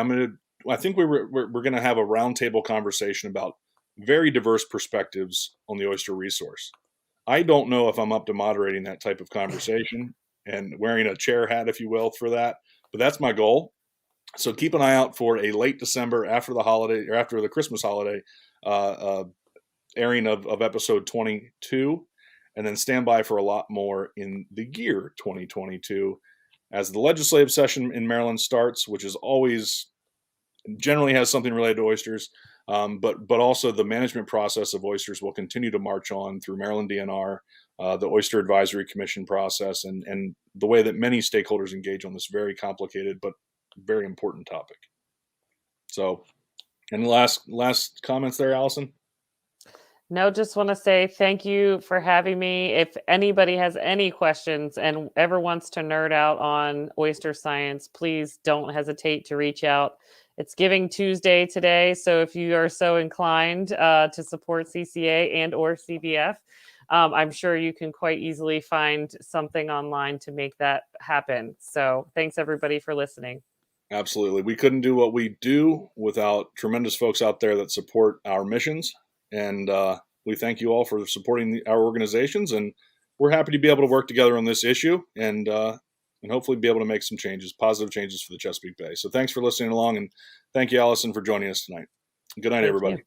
I think we're going to have a roundtable conversation about very diverse perspectives on the oyster resource. I don't know if I'm up to moderating that type of conversation and wearing a chair hat, if you will, for that, but that's my goal. So keep an eye out for a late December, after the holiday, or after the Christmas holiday, airing of episode 22, and then stand by for a lot more in the year 2022 as the legislative session in Maryland starts, which is always generally has something related to oysters. But also the management process of oysters will continue to march on through Maryland DNR, the Oyster Advisory Commission process, and the way that many stakeholders engage on this very complicated but very important topic. So, any last comments there, Allison? No, just want to say thank you for having me. If anybody has any questions and ever wants to nerd out on oyster science, please don't hesitate to reach out. It's Giving Tuesday today, so if you are so inclined to support CCA and or CBF, I'm sure you can quite easily find something online to make that happen. So thanks everybody for listening. Absolutely. We couldn't do what we do without tremendous folks out there that support our missions. And we thank you all for supporting our organizations. And we're happy to be able to work together on this issue and hopefully be able to make some changes, positive changes for the Chesapeake Bay. So thanks for listening along. And thank you, Allison, for joining us tonight. Good night, everybody.